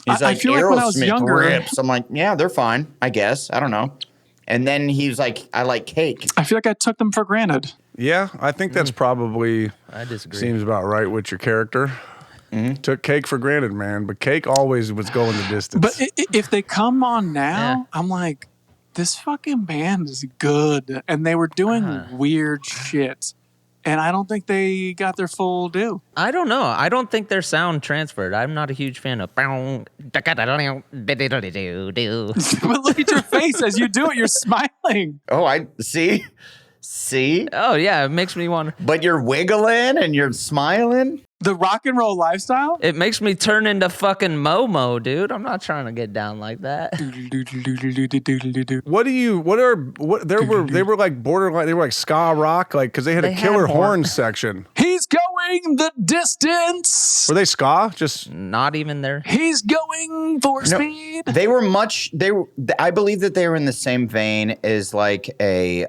He's I like, feel like when I was Aerosmith younger- rips. I'm like, yeah, they're fine, I guess. I don't know. And then he's like, I like Cake. I feel like I took them for granted. Yeah, I think that's probably I disagree. seems about right with your character. Took Cake for granted, man. But Cake always was going the distance. But if they come on now, I'm like, this fucking band is good. And they were doing weird shit. And I don't think they got their full due. I don't know. I don't think their sound transferred. I'm not a huge fan of. But look at your face as you do it. You're smiling. Oh, I see. See? Oh yeah, it makes me want. But you're wiggling and you're smiling. The rock and roll lifestyle. It makes me turn into fucking Momo, dude. I'm not trying to get down like that. They were like borderline, they were like ska rock, like, because they had a killer horn section. He's going the distance. Were they ska? Just Not even there. He's going for speed. They were I believe that they were in the same vein as like a,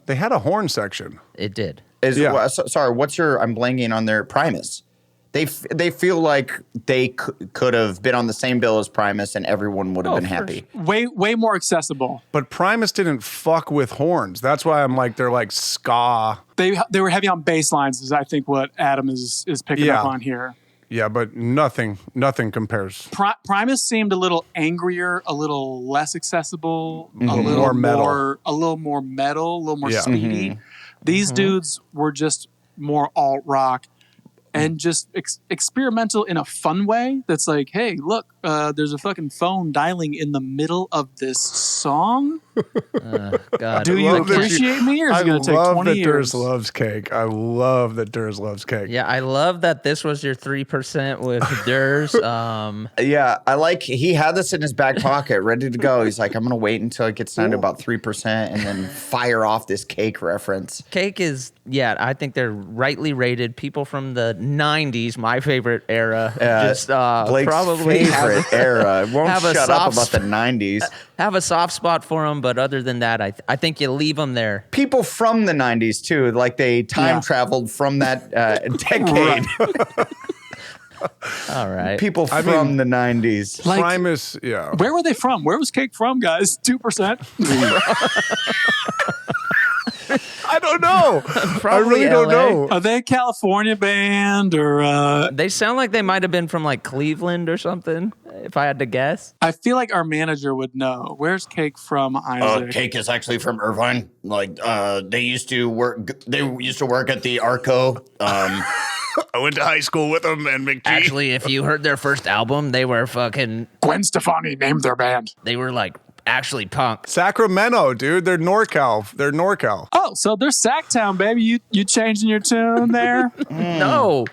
they had a horn section. It did. sorry, I'm blanking on their Primus. They feel like they could have been on the same bill as Primus and everyone would have been happy. Way more accessible. But Primus didn't fuck with horns. That's why I'm like, they're like ska. They were heavy on bass lines, is I think what Adam is picking up on here. Yeah, but nothing compares. Primus seemed a little angrier, a little less accessible, a little More metal. a little more metal, a little more speedy. These dudes were just more alt rock. and just experimental in a fun way. That's like, hey, look, there's a fucking phone dialing in the middle of this song. God. Do you love that appreciate me, or is it going to take 20 years? Durs loves cake. I love that Durs loves cake. Yeah, I love that this was your 3% with Durs. Yeah, I like he had this in his back pocket, ready to go. He's like, I'm gonna wait until it gets down to about 3% and then fire off this cake reference. Cake is, I think they're rightly rated. People from the 90s, my favorite era, Blake's probably favorite era. Won't have a shut up soft about the 90s. have a soft spot for them, but other than that, I think you leave them there. People from the 90s too, like they time traveled from that decade. All right. People from the 90s. Like, Primus, yeah. where were they from? Where was Cake from, guys? 2%? I don't know. I really don't LA. know. Are they a California band, or They sound like they might have been from like Cleveland or something, if I had to guess. I feel like our manager would know. Where's Cake from, Isaac? Cake is actually from Irvine. Like they used to work. They used to work at the Arco. I went to high school with them and McGee. Actually, if you heard their first album, they were Gwen Stefani named their band. they were like actually punk. Sacramento, dude. They're NorCal. They're NorCal. Oh, so they're Sacktown, baby. You changing your tune there? No,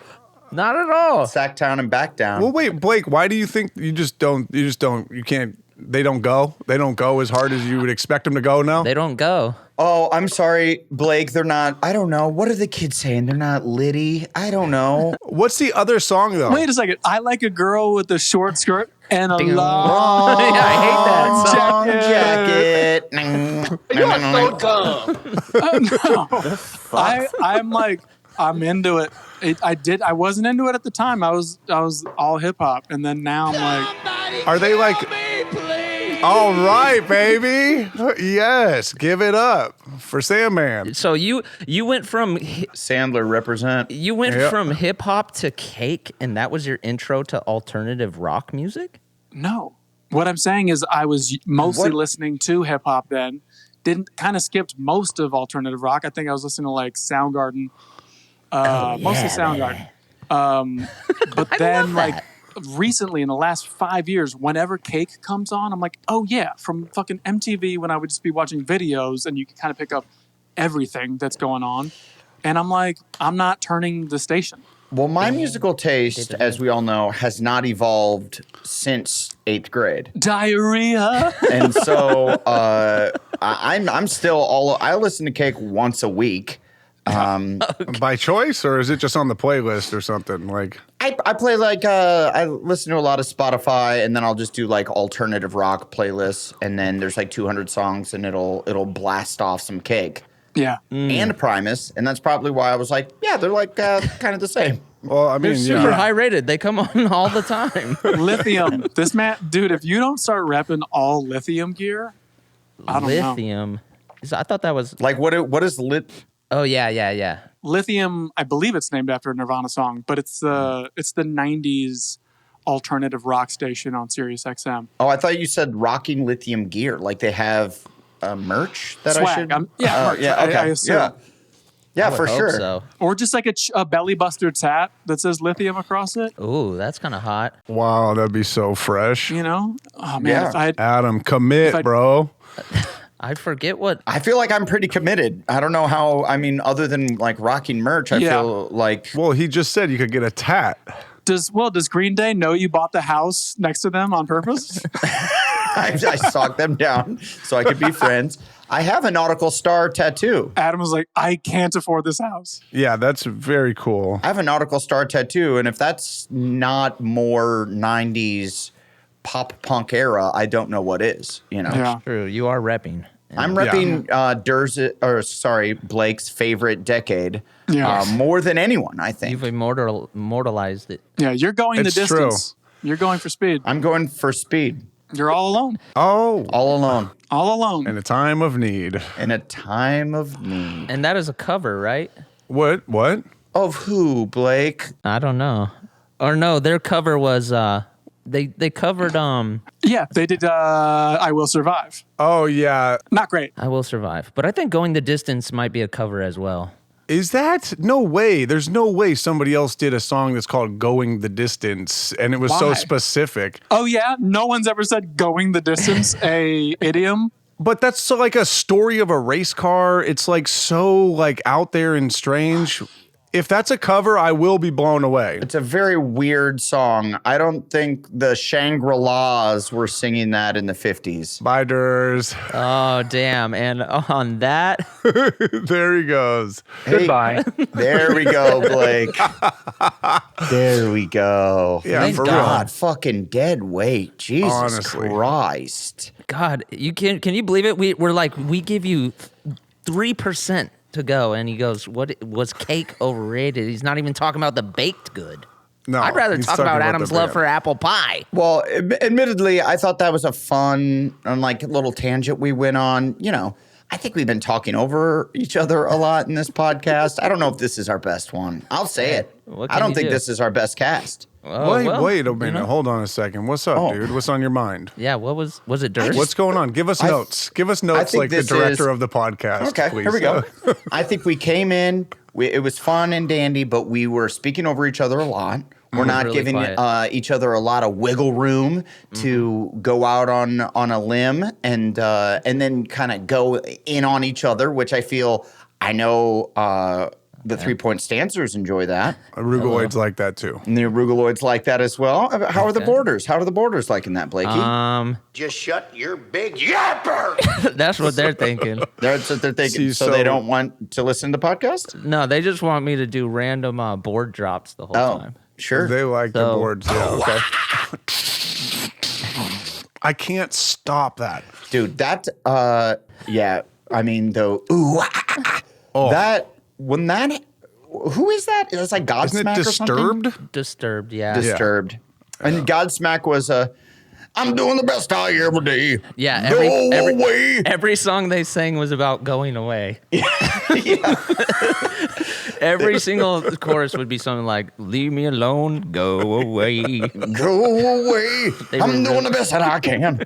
not at all. Sacktown and back down. Well, wait, Blake, why do you think you can't, they don't go? They don't go as hard as you would expect them to go now? They don't go. Oh, I'm sorry, Blake. They're not. I don't know. What are the kids saying? They're not Liddy. I don't know. What's the other song, though? Wait a second. I like a girl with a short skirt and a long Yeah, I hate that song. Jacket. You are so dumb. I'm like, I'm into it. I wasn't into it at the time. I was all hip hop, and then now I'm like, Are they like... All right, baby. Yes, give it up for Sandman. So you went from Sandler represent. from hip hop to Cake, and that was your intro to alternative rock music? no. What I'm saying is, I was mostly listening to hip hop then. Skipped most of alternative rock. I think I was listening to like Soundgarden, mostly Soundgarden. But then like recently in the last 5 years, whenever Cake comes on, I'm like, oh yeah, from fucking MTV when I would just be watching videos and you can kind of pick up everything that's going on. And I'm like, I'm not turning the station. Well, my musical taste, as we all know, has not evolved since 8th grade. Diarrhea. And so I'm still I listen to Cake once a week. By choice, or is it just on the playlist or something? Like I play like I listen to a lot of Spotify, and then I'll just do like alternative rock playlists, and then there's like 200 songs, and it'll blast off some Cake Yeah. and Primus, and that's probably why I was like, yeah, they're like kind of the same. well, I mean, Super high rated. They come on all the time. Lithium. This man, dude, if you don't start repping all lithium gear, I don't know. Lithium. I thought that was. Like what is lit? Oh yeah. Lithium, I believe it's named after a Nirvana song, but it's the 90s alternative rock station on Sirius XM. Oh, I thought you said rocking lithium gear. Like they have merch that Swag. I should. Merch. Yeah. Okay. I assume. Yeah, I would for hope sure. So. Or just like a belly buster tat that says lithium across it. Ooh, that's kind of hot. wow, that'd be so fresh. You know? Oh man, Yeah. if I had, Adam, commit, bro. I forget what. I feel like I'm pretty committed. I don't know how. I mean, other than like rocking merch, I feel like Well, he just said you could get a tat. does Green Day know you bought the house next to them on purpose? I stalked them down so I could be friends. I have a nautical star tattoo. Adam was like, I can't afford this house. Yeah, that's very cool. I have a nautical star tattoo, and if that's not more 90s pop punk era, I don't know what is, you know. Yeah. True, you are repping. I'm repping Blake's favorite decade Yeah. more than anyone, I think. You've immortalized it. Yeah, you're going It's the distance. You're going for speed. I'm going for speed. You're all alone. Oh, All alone. All alone. in a time of need. In a time of need. And that is a cover, right? What? Of who, Blake? I don't know. Or no, their cover was they covered Yeah, they did I Will Survive. Oh, yeah. Not great. I Will Survive. But I think Going the Distance might be a cover as well. Is that? No way. There's no way somebody else did a song that's called Going the Distance, and it was so Why? specific. Oh, yeah? No one's ever said going the distance, a idiom? But that's so like a story of a race car. It's like so like out there and strange. If that's a cover, I will be blown away. It's a very weird song. I don't think the Shangri-Las were singing that in the 50s. Biders. Oh, damn. And on that, There he goes. Goodbye. There we go, Blake. There we go. Yeah, Thank for God, real. fucking dead weight. Jesus Honestly. Christ. God, can you believe it? We're like, we give you 3% to go, and he goes, "What was cake overrated?" He's not even talking about the baked good. No, I'd rather he's talk talking about about Adam's the love band. for apple pie. Well, admittedly, I thought that was a fun and like little tangent we went on. You know, I think we've been talking over each other a lot in this podcast. I don't know if this is our best one. I'll say it. What I can don't you think do? this is our best cast. Oh, wait, well, wait a you minute. know. Hold on a second. What's up, Oh. dude? What's on your mind? Yeah, was it Durst? What's going on? Give us notes. Give us notes think like the this director is- of the podcast. Okay, please. here we go. I think we came in. It was fun and dandy, but we were speaking over each other a lot. We're not really giving quiet. each other a lot of wiggle room to go out on a limb and then kind of go in on each other, which I know the 3-point stancers enjoy that. Arugaloids like that too. And the arugaloids like that as well. How are the borders? How are the borders liking that, Blakey? Just shut your big yapper. That's what they're thinking. That's what they're thinking. See, So they so- don't want to listen to the podcast? No, they just want me to do random board drops the whole time. Sure. They like the So- boards. Yeah, okay. I can't stop that. Dude, that yeah, I mean though that when that who is that? It's like Isn't Godsmack it or something? Disturbed? Disturbed, yeah. Disturbed. And Godsmack was I'm doing the best I ever do. Yeah, Go away. every song they sang was about going away. Every single chorus would be something like, "Leave me alone, go away." Go away. They I'm were doing really- the best that I can.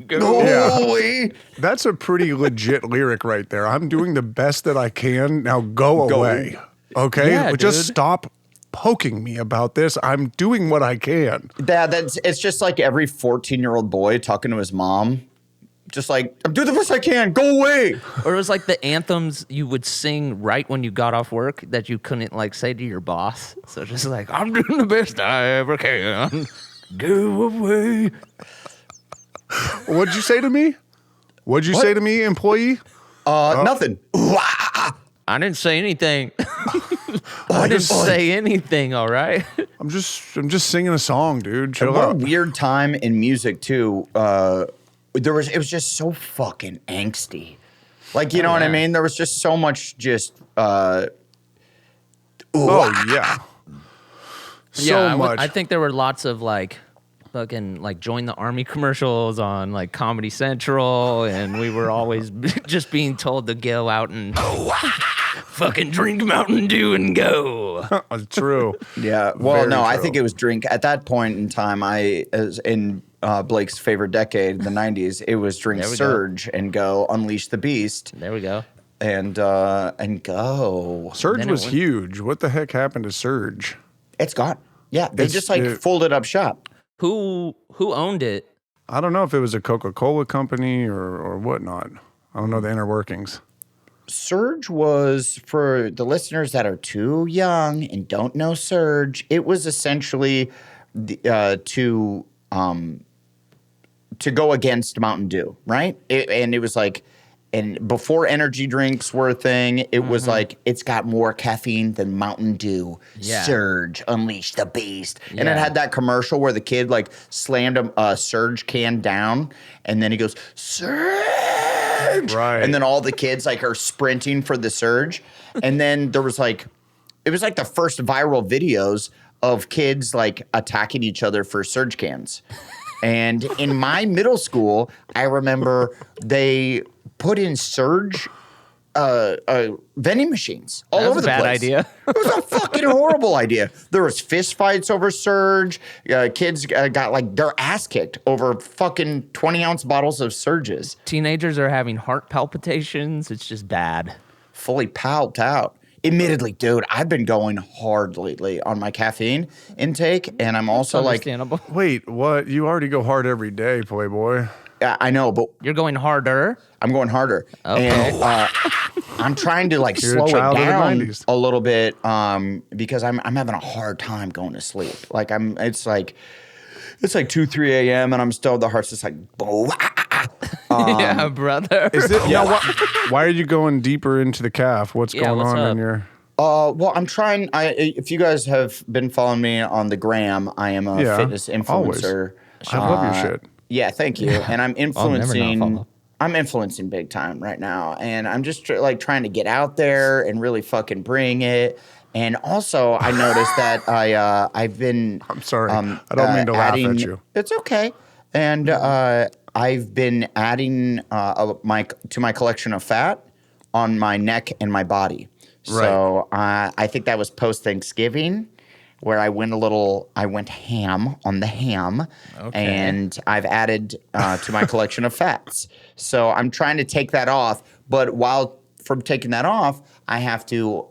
Go away. That's a pretty legit lyric right there. I'm doing the best that I can. Now go away. Okay? Yeah, Just dude. stop poking me about this. I'm doing what I can. It's just like every 14-year-old boy talking to his mom. Just like, I'm doing the best I can. Go away. Or it was like the anthems you would sing right when you got off work that you couldn't like say to your boss. So just like, "I'm doing the best I ever can. Go away." What'd you say to me? What'd you say to me, employee? Nothing. I didn't say anything. I didn't say anything, all right? I'm just singing a song, dude. Chill What a out. weird time in music too. It was just so fucking angsty. Like, you know what I yeah. mean? There was just so much just Oh yeah. So much. I think there were lots of like fucking like join the army commercials on like Comedy Central, and we were always just being told to go out and fucking drink Mountain Dew and go. True. yeah. Well, Very no, I true. think it was drink at that point in time. As in Blake's favorite decade, the '90s, it was drink There we go. Surge and go unleash the beast There we go. and go. Surge Then it was went- huge. What the heck happened to Surge? It's gone. Yeah, they It's- just like it- folded up shop. Who owned it? I don't know if it was a Coca-Cola company or whatnot. I don't know the inner workings. Surge was, for the listeners that are too young and don't know Surge, it was essentially to go against Mountain Dew, right? And it was like, and before energy drinks were a thing, it was like, it's got more caffeine than Mountain Dew. Yeah. Surge, unleash the beast. And it Yeah. had that commercial where the kid like slammed a Surge can down, and then he goes, Surge! Right. And then all the kids like are sprinting for the Surge. And then there was like, it was like the first viral videos of kids like attacking each other for Surge cans. And in my middle school, I remember they put in Surge vending machines all That was over a the bad place. idea. It was a fucking horrible idea. There was fist fights over Surge. Kids got like their ass kicked over fucking 20-ounce bottles of Surges. Teenagers are having heart palpitations. It's just bad. Fully palped out. Admittedly, dude, I've been going hard lately on my caffeine intake, and I'm also like, Understandable. Wait, what? You already go hard every day, Playboy. I know, but You're going harder. I'm going harder. Okay. And I'm trying to like You're a slow it child of the down 90s. a little bit because I'm having a hard time going to sleep. Like it's like 2, 3 a.m. and I'm still, the heart's just like, Yeah, brother. Is it? Why are you going deeper into the calf? What's going what's on up? in your? well, I'm trying. If you guys have been following me on the gram, I am a Yeah, fitness influencer. I love your shit. Yeah, thank you. And I'm never not influencing. follow. I'm influencing big time right now, and I'm just like trying to get out there and really fucking bring it. And also, I noticed that I've been. I'm sorry. I don't mean to laugh at you. It's okay. And I've been adding to my collection of fat on my neck and my body. So I think that was post Thanksgiving, where I went ham on the ham, and I've added to my collection of fats. So I'm trying to take that off, but while from taking that off, I have to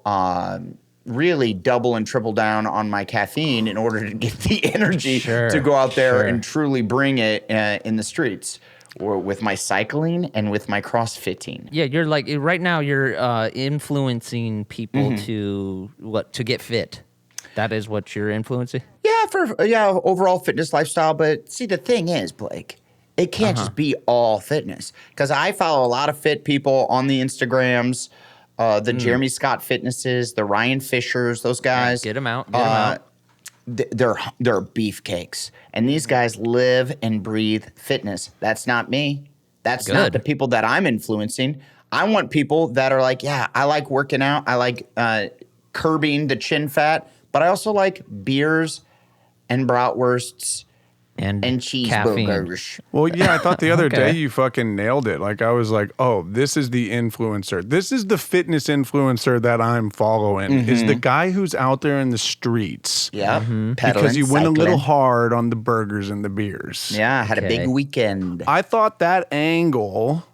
really double and triple down on my caffeine in order to get the energy to go out there and truly bring it in the streets. Or with my cycling and with my CrossFitting. Yeah, you're like right now. You're influencing people to get fit. That is what you're influencing. Yeah, overall fitness lifestyle. But see, the thing is, Blake, it can't just be all fitness. Because I follow a lot of fit people on the Instagrams, the Jeremy Scott Fitnesses, the Ryan Fishers, those guys. Get them out. Get them out. They're beefcakes, and these guys live and breathe fitness. That's not me. That's not the people that I'm influencing. I want people that are like, yeah, I like working out. I like curbing the chin fat, but I also like beers and bratwursts and cheeseburgers. Well, yeah, I thought the other day you fucking nailed it. Like, I was like, oh, this is the influencer. This is the fitness influencer that I'm following, is the guy who's out there in the streets. Yeah. Because you went a little hard on the burgers and the beers. Yeah, I had a big weekend. I thought that angle,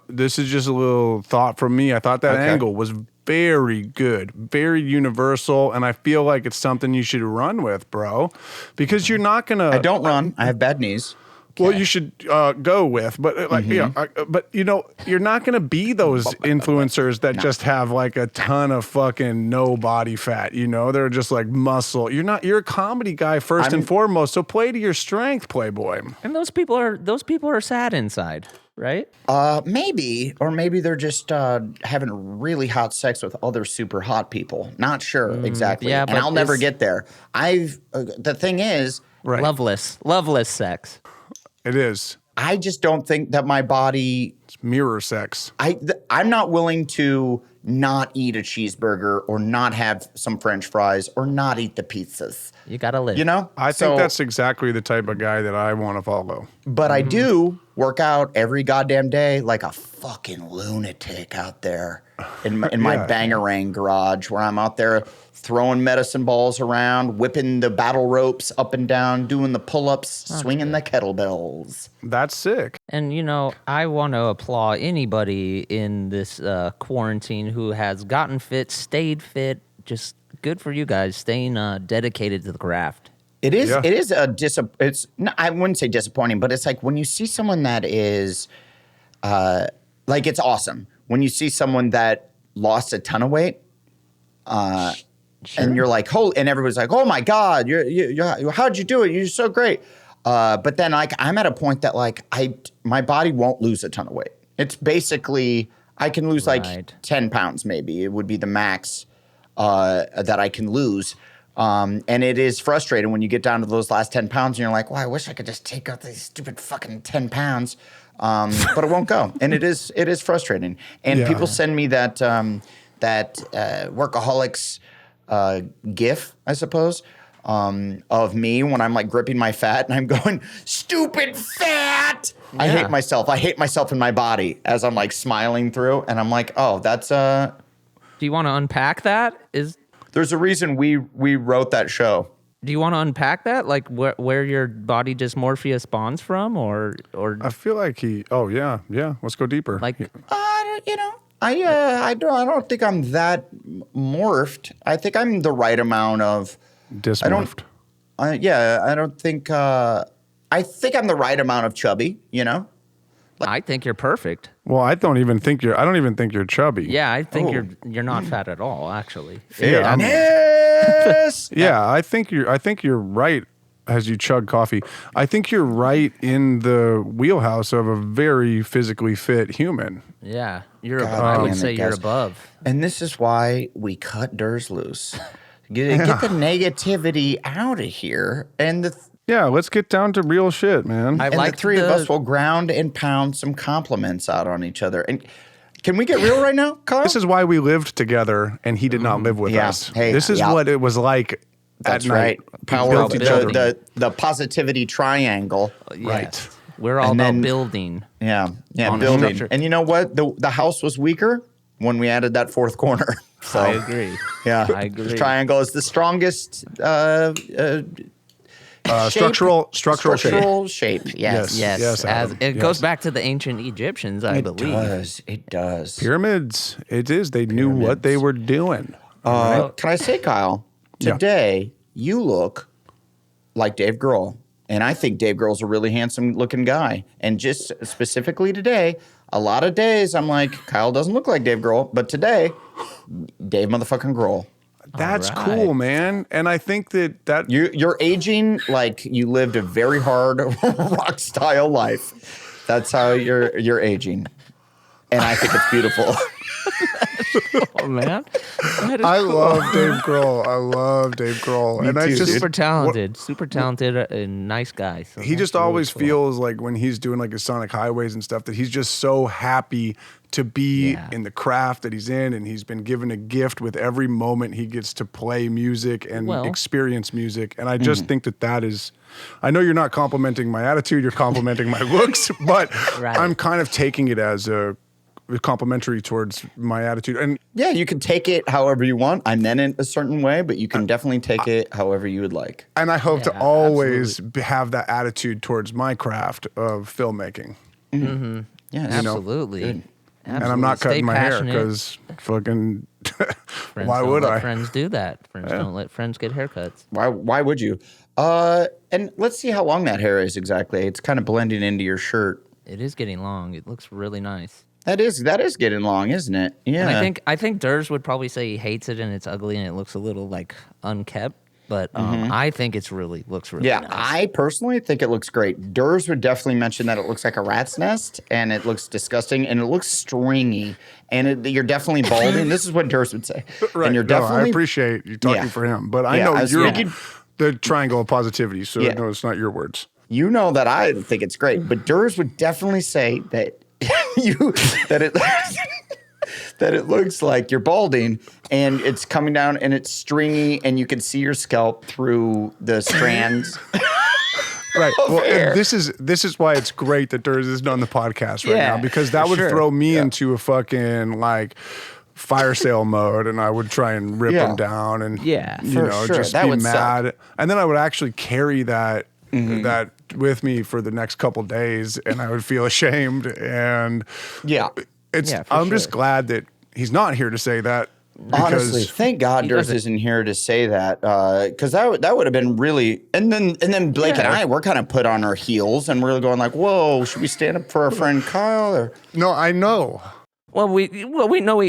this is just a little thought from me. I thought that angle was very good, very universal, and I feel like it's something you should run with, bro, because you're not gonna. I don't run. I have bad knees. Well, you should go with, but like, but you're not gonna be those influencers that just have like a ton of fucking no body fat. They're just like muscle. You're a comedy guy first and foremost. So play to your strength, Playboy. And those people are sad inside, right? Maybe they're just having really hot sex with other super hot people. Not sure exactly. Yeah, and but I'll never get there. The thing is, Loveless sex. It is. I just don't think that my body. It's mirror sex. I'm not willing to not eat a cheeseburger or not have some French fries or not eat the pizzas. You gotta live. I think that's exactly the type of guy that I want to follow. But I do work out every goddamn day like a fucking lunatic out there in my Bangarang garage, where I'm out there throwing medicine balls around, whipping the battle ropes up and down, doing the pull-ups, swinging the kettlebells. That's sick. And, I want to applaud anybody in this quarantine who has gotten fit, stayed fit. Just good for you guys staying dedicated to the craft. It is. Yeah. It is I wouldn't say disappointing, but it's like when you see someone that is, it's awesome when you see someone that lost a ton of weight. And you're like, and everybody's like, oh my God, how'd you do it? You're so great. But then I'm at a point that my body won't lose a ton of weight. It's basically, I can lose 10 pounds maybe. It would be the max that I can lose. And it is frustrating when you get down to those last 10 pounds and you're like, well, I wish I could just take out these stupid fucking 10 pounds. But it won't go. And it is frustrating. And people send me that Workaholics GIF, I suppose, of me when I'm gripping my fat and I'm going, stupid fat. Yeah. I hate myself. I hate myself in my body as I'm smiling through, and I'm like, oh, that's Do you want to unpack that? There's a reason we wrote that show. Do you want to unpack that? Where your body dysmorphia spawns from, or? I feel like oh yeah. Let's go deeper. I don't think I'm that morphed. I think I'm the right amount of Dysmorphed. I don't think. I think I'm the right amount of chubby. You know. I think you're perfect. Well, I don't even think you're chubby. Yeah, I think you're not fat at all, actually. Yeah, Yes. yeah, I think you're right as you chug coffee. I think you're right in the wheelhouse of a very physically fit human. Yeah, you're. God I would damn say it, you're guys. above. And this is why we cut Durs loose. Get the negativity out of here, and Yeah, let's get down to real shit, man. I and like the three of us will ground and pound some compliments out on each other. And can we get real right now, Kyle? This is why we lived together, and he did not live with Yeah. us. Hey, this is yeah. what it was like. That's at night. right. We Power built of each other. the positivity triangle. Yes. We're all And about then- building. Yeah, On a building. structure. And you know what? The house was weaker when we added that fourth corner. So I agree. yeah, I agree. The triangle is the strongest Structural shape. Yes. Yes, Adam, it yes. goes back to the ancient Egyptians, I It believe. does. It does. Pyramids. It is. They knew what they were doing. Can I say, Kyle? Yeah. Today you look like Dave Grohl, and I think Dave Grohl's a really handsome-looking guy. And just specifically today, a lot of days I'm like, Kyle doesn't look like Dave Grohl, but today, Dave motherfucking Grohl. That's All right. cool, man. And I think that You're aging like you lived a very hard rock style life. That's how you're aging, and I think it's beautiful. Oh, man. That is I cool. love Dave Grohl. I love Dave Grohl. And I too, just Super talented and nice guy. So he that's just really always cool. feels like when he's doing like his Sonic Highways and stuff that he's just so happy to be Yeah. in the craft that he's in, and he's been given a gift with every moment he gets to play music and Well- experience music. And I just think that is, I know you're not complimenting my attitude, you're complimenting my looks, but Right. I'm kind of taking it as a complimentary towards my attitude. And Yeah, you can take it however you want. I meant it a certain way, but you can definitely take it however you would like. And I hope to Yeah, always have that attitude towards my craft of filmmaking. Yes. Absolutely. Good. And I'm not Stay cutting my hair passionate. because fucking, Friends why don't would let I? Friends do that. Friends don't let friends get haircuts. Why would you? And let's see how long that hair is exactly. It's kind of blending into your shirt. It is getting long. It looks really nice. That is getting long, isn't it? Yeah. And I think Durs would probably say he hates it and it's ugly and it looks a little like unkept. But I think looks really Yeah, nice. I personally think it looks great. Durs would definitely mention that it looks like a rat's nest, and it looks disgusting, and it looks stringy, and you're definitely balding. This is what Durs would say. right. And you're No, I definitely appreciate you talking Yeah. for him, but I Yeah, know I was you're thinking- the triangle of positivity, so Yeah. no, it's not your words. You know that I think it's great, but Durs would definitely say that that it looks like you're balding and it's coming down and it's stringy and you can see your scalp through the strands. Right. Well, hair. and this is why it's great that Durs isn't on the podcast right Yeah, now, because that for would sure. throw me into a fucking like fire sale mode, and I would try and rip Yeah. him down, and Yeah, you for know, sure. just That be would mad, suck. and then I would actually carry that with me for the next couple days, and I would feel ashamed, and Yeah. it's. Yeah, for I'm just sure. glad that he's not here to say that. Honestly, Because thank God Durs doesn't- isn't here to say that, because that would have been really. And then Blake and I, we're kind of put on our heels, and we're going like, "Whoa, should we stand up for our friend Kyle?" Or no, I know. Well, we know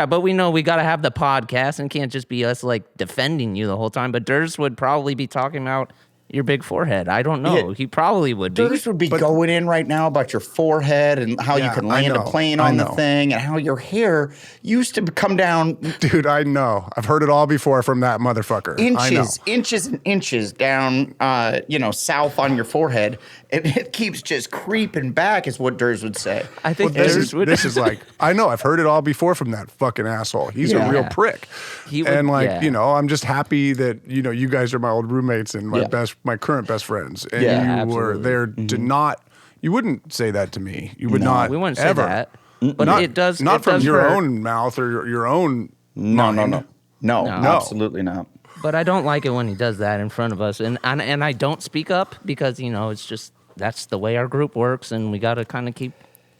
but we know we got to have the podcast and can't just be us like defending you the whole time. But Durs would probably be talking about your big forehead. I don't know. Yeah. He probably would be. Durs would be going in right now about your forehead and how you Yeah, can I land a know. plane I on the know. thing, and how your hair used to come down Dude, I know. I've heard it all before from that motherfucker. I know. inches and inches down, south on your forehead, and it keeps just creeping back. Is what Durs would say. I think This Durs is, would. this is like, I know, I've heard it all before from that fucking asshole. He's a Yeah. real prick. He would- and like, yeah. you know, I'm just happy that, you know, you guys are my old roommates and Yeah. my current best friends. And Yeah, you were absolutely. there to not, you wouldn't say that to me. You would No. not we wouldn't say ever. that. But Not, it does. not it from does your hurt. own mouth or your own No, mind. no, No. absolutely not. But I don't like it when he does that in front of us, and I don't speak up because it's just that's the way our group works, and we got to kind of keep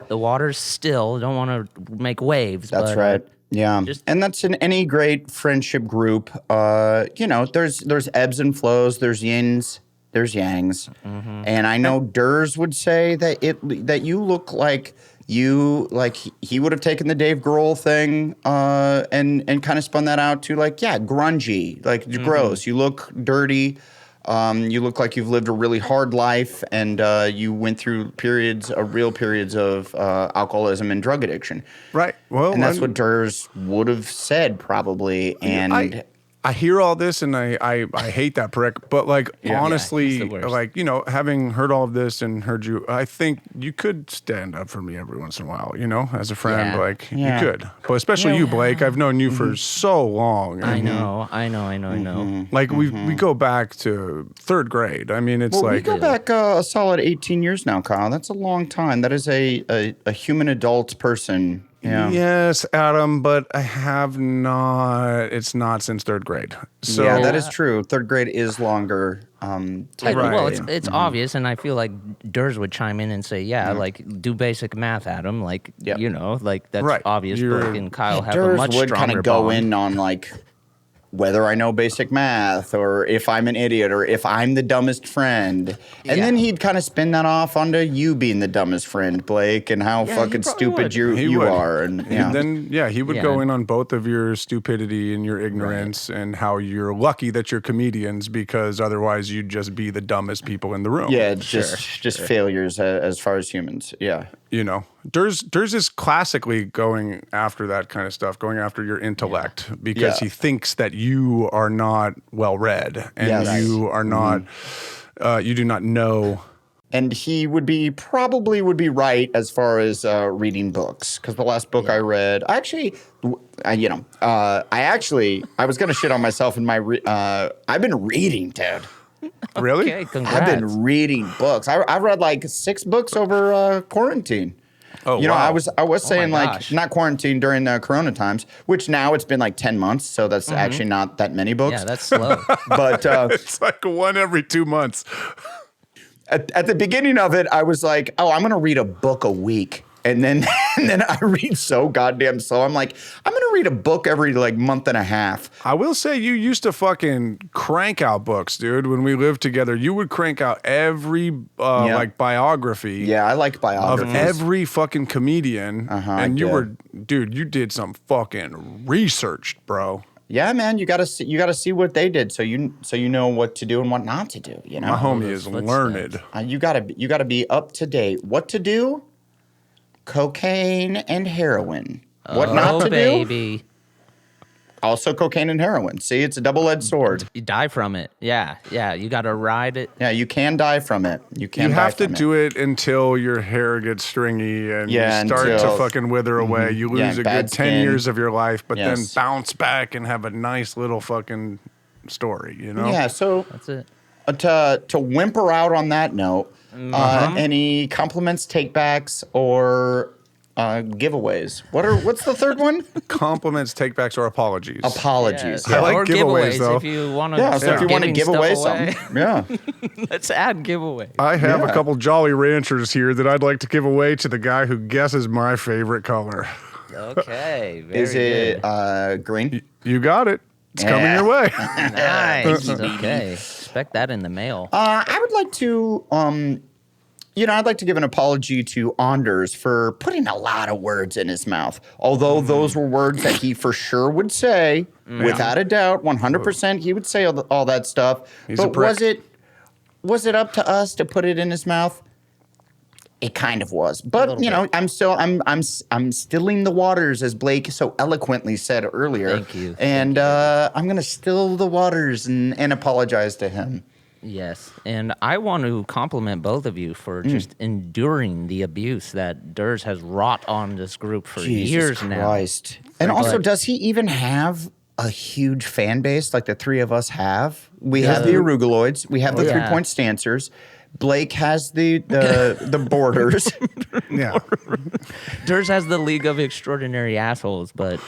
The water's still. Don't want to make waves. That's but, right. Yeah, just- and that's in any great friendship group. There's ebbs and flows. There's yins. There's yangs. Mm-hmm. And I know Durs would say that you look like he would have taken the Dave Grohl thing and kind of spun that out to grungy, gross. You look dirty. You look like you've lived a really hard life, and you went through real periods of alcoholism and drug addiction. Right. Well, And that's what Durs would have said probably. And I hear all this and I hate that prick, but honestly, he's the worst. having heard all of this and heard you, I think you could stand up for me every once in a while, as a friend, Yeah. you could. But especially you, Blake. I've known you for so long. I know. We go back to third grade. I mean, it's we go back a solid 18 years now, Kyle. That's a long time. That is a human adult person. Yeah. Yes, Adam, but I have not. It's not since third grade. So yeah, that is true. Third grade is longer. Technically. Well, it's obvious, and I feel like Durs would chime in and say, do basic math, Adam. That's Right. obvious. Blake and Kyle have a Durs much would stronger kind of go bond. in on whether I know basic math or if I'm an idiot or if I'm the dumbest friend. And then he'd kind of spin that off onto you being the dumbest friend, Blake, and how he fucking probably stupid would. you would. are. And then he would go in on both of your stupidity and your ignorance and how you're lucky that you're comedians because otherwise you'd just be the dumbest people in the room. yeah, it's just failures as far as humans. Yeah. Durs is classically going after that kind of stuff, going after your intellect because he thinks that you are not well read and you are not, you do not know. And he probably would be right as far as reading books. Because the last book I read, I was going to shit on myself in my, I've been reading, dude. Really? Okay, congrats. I've been reading books. I've read 6 books over quarantine. Oh, I wow. was saying gosh. not quarantine during the Corona times, which now it's been 10 months, so that's actually not that many books. Yeah, that's slow. But It's one every 2 months. at the beginning of it, I was like, oh, I'm going to read a book a week. And then I read so goddamn slow. I'm like, I'm going to read a book every month and a half. I will say you used to fucking crank out books, dude. When we lived together, you would crank out every biography. Yeah, I like Of biographies. every fucking comedian. And you did. you did some fucking research, bro. Yeah, man, you gotta see what they did, so you know what to do and what not to do. My homie is learned. You gotta be up to date. What to do? Cocaine and heroin. What not to baby. do? Also cocaine and heroin. See, it's a double-edged sword. You die from it. Yeah. You got to ride it. Yeah, you can die from it. You have to do it until your hair gets stringy and you start to fucking wither away. You lose a good 10 years of your life, but then bounce back and have a nice little fucking story, Yeah, so That's it. to whimper out on that note, any compliments, takebacks, or giveaways? What's the third one? Compliments, takebacks, or apologies. Apologies. I like or giveaways, though. if you want to. Yeah, so if you want to give away something, yeah. Let's add giveaway. I have a couple Jolly Ranchers here that I'd like to give away to the guy who guesses my favorite color. Okay. Very Is it green? You got it. It's coming your way. good. Nice. Okay. Expect that in the mail. I would like to, I'd like to give an apology to Anders for putting a lot of words in his mouth. Although those were words that he for sure would say, without a doubt, 100%, he would say all that stuff. He's a but prick. was it up to us to put it in his mouth? It kind of was, but I'm stilling the waters, as Blake so eloquently said earlier. Thank you. And I'm gonna still the waters and apologize to him. Yes, and I want to compliment both of you for just enduring the abuse that Durs has wrought on this group for years now. Christ. And also, does he even have a huge fan base like the three of us have? We have the Arugaloids. We have the 3-point stancers. Blake has the borders. Yeah. Durs has the League of Extraordinary Assholes, but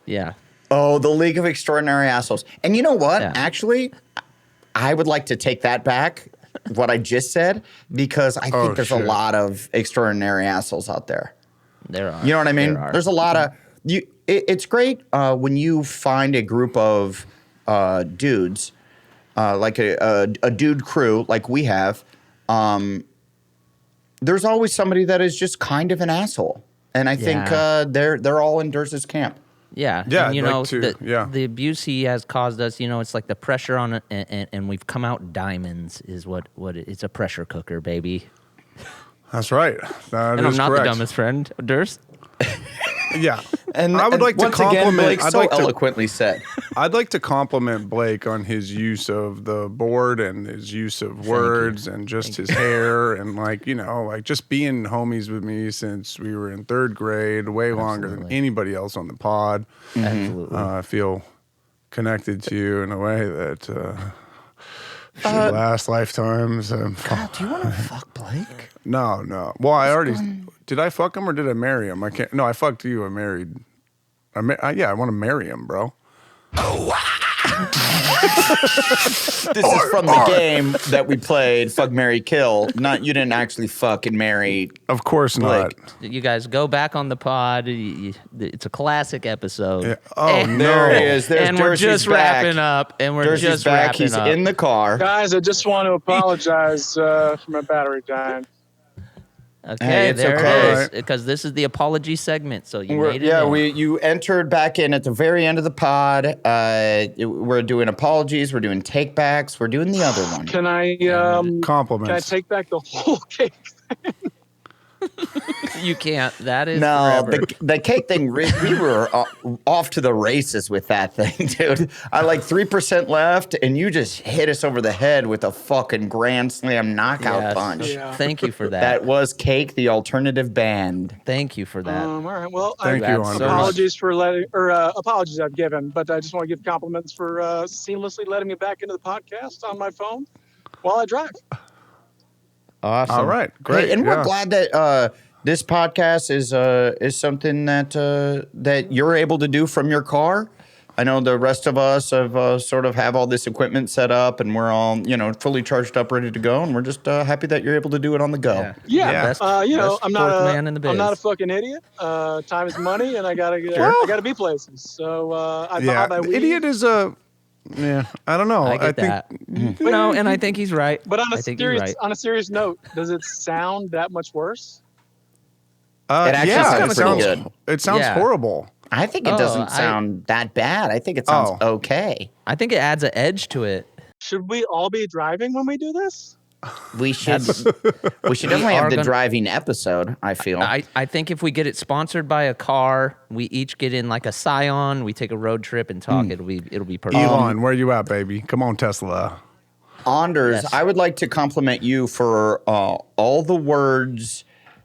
yeah. Oh, the League of Extraordinary Assholes. And you know what? Yeah. Actually, I would like to take that back, what I just said, because I think there's a lot of extraordinary assholes out there. There are. You know what I mean? There are. There's a lot of you. It's great when you find a group of dudes, like a dude crew, like we have. There's always somebody that is just kind of an asshole, and I think they're all in Durst's camp. Yeah, Yeah, and, you I'd know, like to- the abuse he has caused us, you know, it's like the pressure on it, and we've come out diamonds is what it's a pressure cooker, baby. That's right. That And I'm is not correct. the dumbest friend, Durst. Yeah, And I would like to once again, compliment. Blake I'd so like to. eloquently said. I'd like to compliment Blake on his use of the board and his use of words and just his hair and like just being homies with me since we were in 3rd grade, way longer than anybody else on the pod. Absolutely. I feel connected to you in a way that should last lifetimes. God, do you want to fuck Blake? No. Well, I already did. I fuck him or did I marry him? I can't. No, I fucked you. I married. I want to marry him, bro. This is from the game that we played, Fuck, Marry, Kill. Not you didn't actually fucking marry. Of course not. Blake. You guys go back on the pod. It's a classic epised. Yeah. Oh, no. There he is. There's And we're Dursty's just back. wrapping up. And we're Dursty's just back. wrapping He's up. in the car. Guys, I just want to apologize for my battery dying. Okay, Hey, it's there okay. it is. Because this is the apology segment, so you We're, made it in. you entered back in at the very end of the pod. We're doing apologies. We're doing takebacks. We're doing the other one. Can I Compliments. take back the whole cake? You can't. That is No, forever. the cake thing, we were off to the races with that thing, dude. I like 3% left, and you just hit us over the head with a fucking grand slam knockout Yes. punch. Yeah. Thank you for that. That was Cake, the alternative band. Thank you for that. All right. Well, Thank you, Anders. apologies for apologies I've given, but I just want to give compliments for seamlessly letting me back into the podcast on my phone while I drive. Awesome. All right, great. Hey, and we're yeah. glad that this podcast is something that you're able to do from your car. I know the rest of us have sort of have all this equipment set up, and we're all fully charged up, ready to go, and we're just happy that you're able to do it on the go. Yeah. Yeah, Yeah. Best- I'm best not fourth a man in the biz. I'm not a fucking idiot. Time is money, and I gotta be places. So I Yeah, buy my weed. idiot is a. Yeah, I don't know. I get think that. No, and I think he's right. But on I think he's right. a serious note, does it sound that much worse? It actually sounds pretty sounds good. It sounds Yeah. horrible. I think it doesn't sound that bad. I think it sounds okay. I think it adds an edge to it. Should we all be driving when we do this? We should definitely are have the gonna- driving episode, I feel. I think if we get it sponsored by a car, we each get in like a Scion, we take a road trip and talk. It'll be perfect. Elon, where you at, baby? Come on, Tesla. Anders, Yes. I would like to compliment you for all the words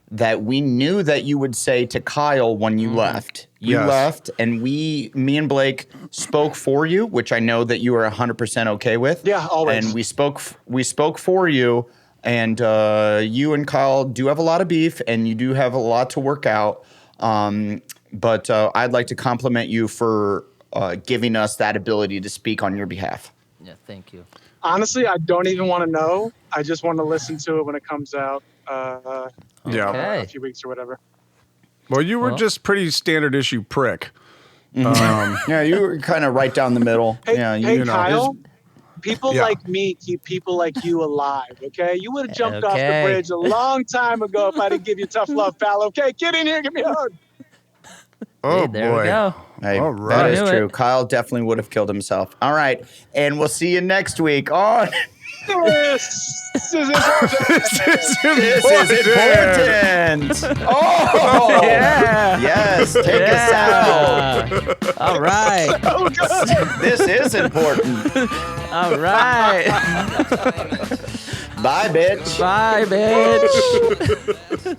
that we knew that you would say to Kyle when you left. You Yes. left, and me and Blake spoke for you, which I know that you are 100% okay with. Yeah, always. And we spoke for you, and you and Kyle do have a lot of beef, and you do have a lot to work out. But I'd like to compliment you for giving us that ability to speak on your behalf. Yeah, thank you. Honestly, I don't even want to know. I just want to listen to it when it comes out Yeah. Okay. a few weeks or whatever. Well, you were Well- just pretty standard issue prick. Yeah, you were kind of right down the middle. Hey, Yeah, hey you know. Kyle, people Yeah. like me keep people like you alive, okay? You would have jumped off the Okay. bridge a long time ago if I didn't give you tough love, pal, okay? Get in here, give me a hug. Oh, Hey, there boy. we go. Hey, All that right. is I knew true. it. Kyle definitely would have killed himself. All right, and we'll see you next week on This is important. This is Important. Oh, Yeah. yes, take us out. All right. Oh, God. This is important. All right. Bye, bitch. Bye, bitch.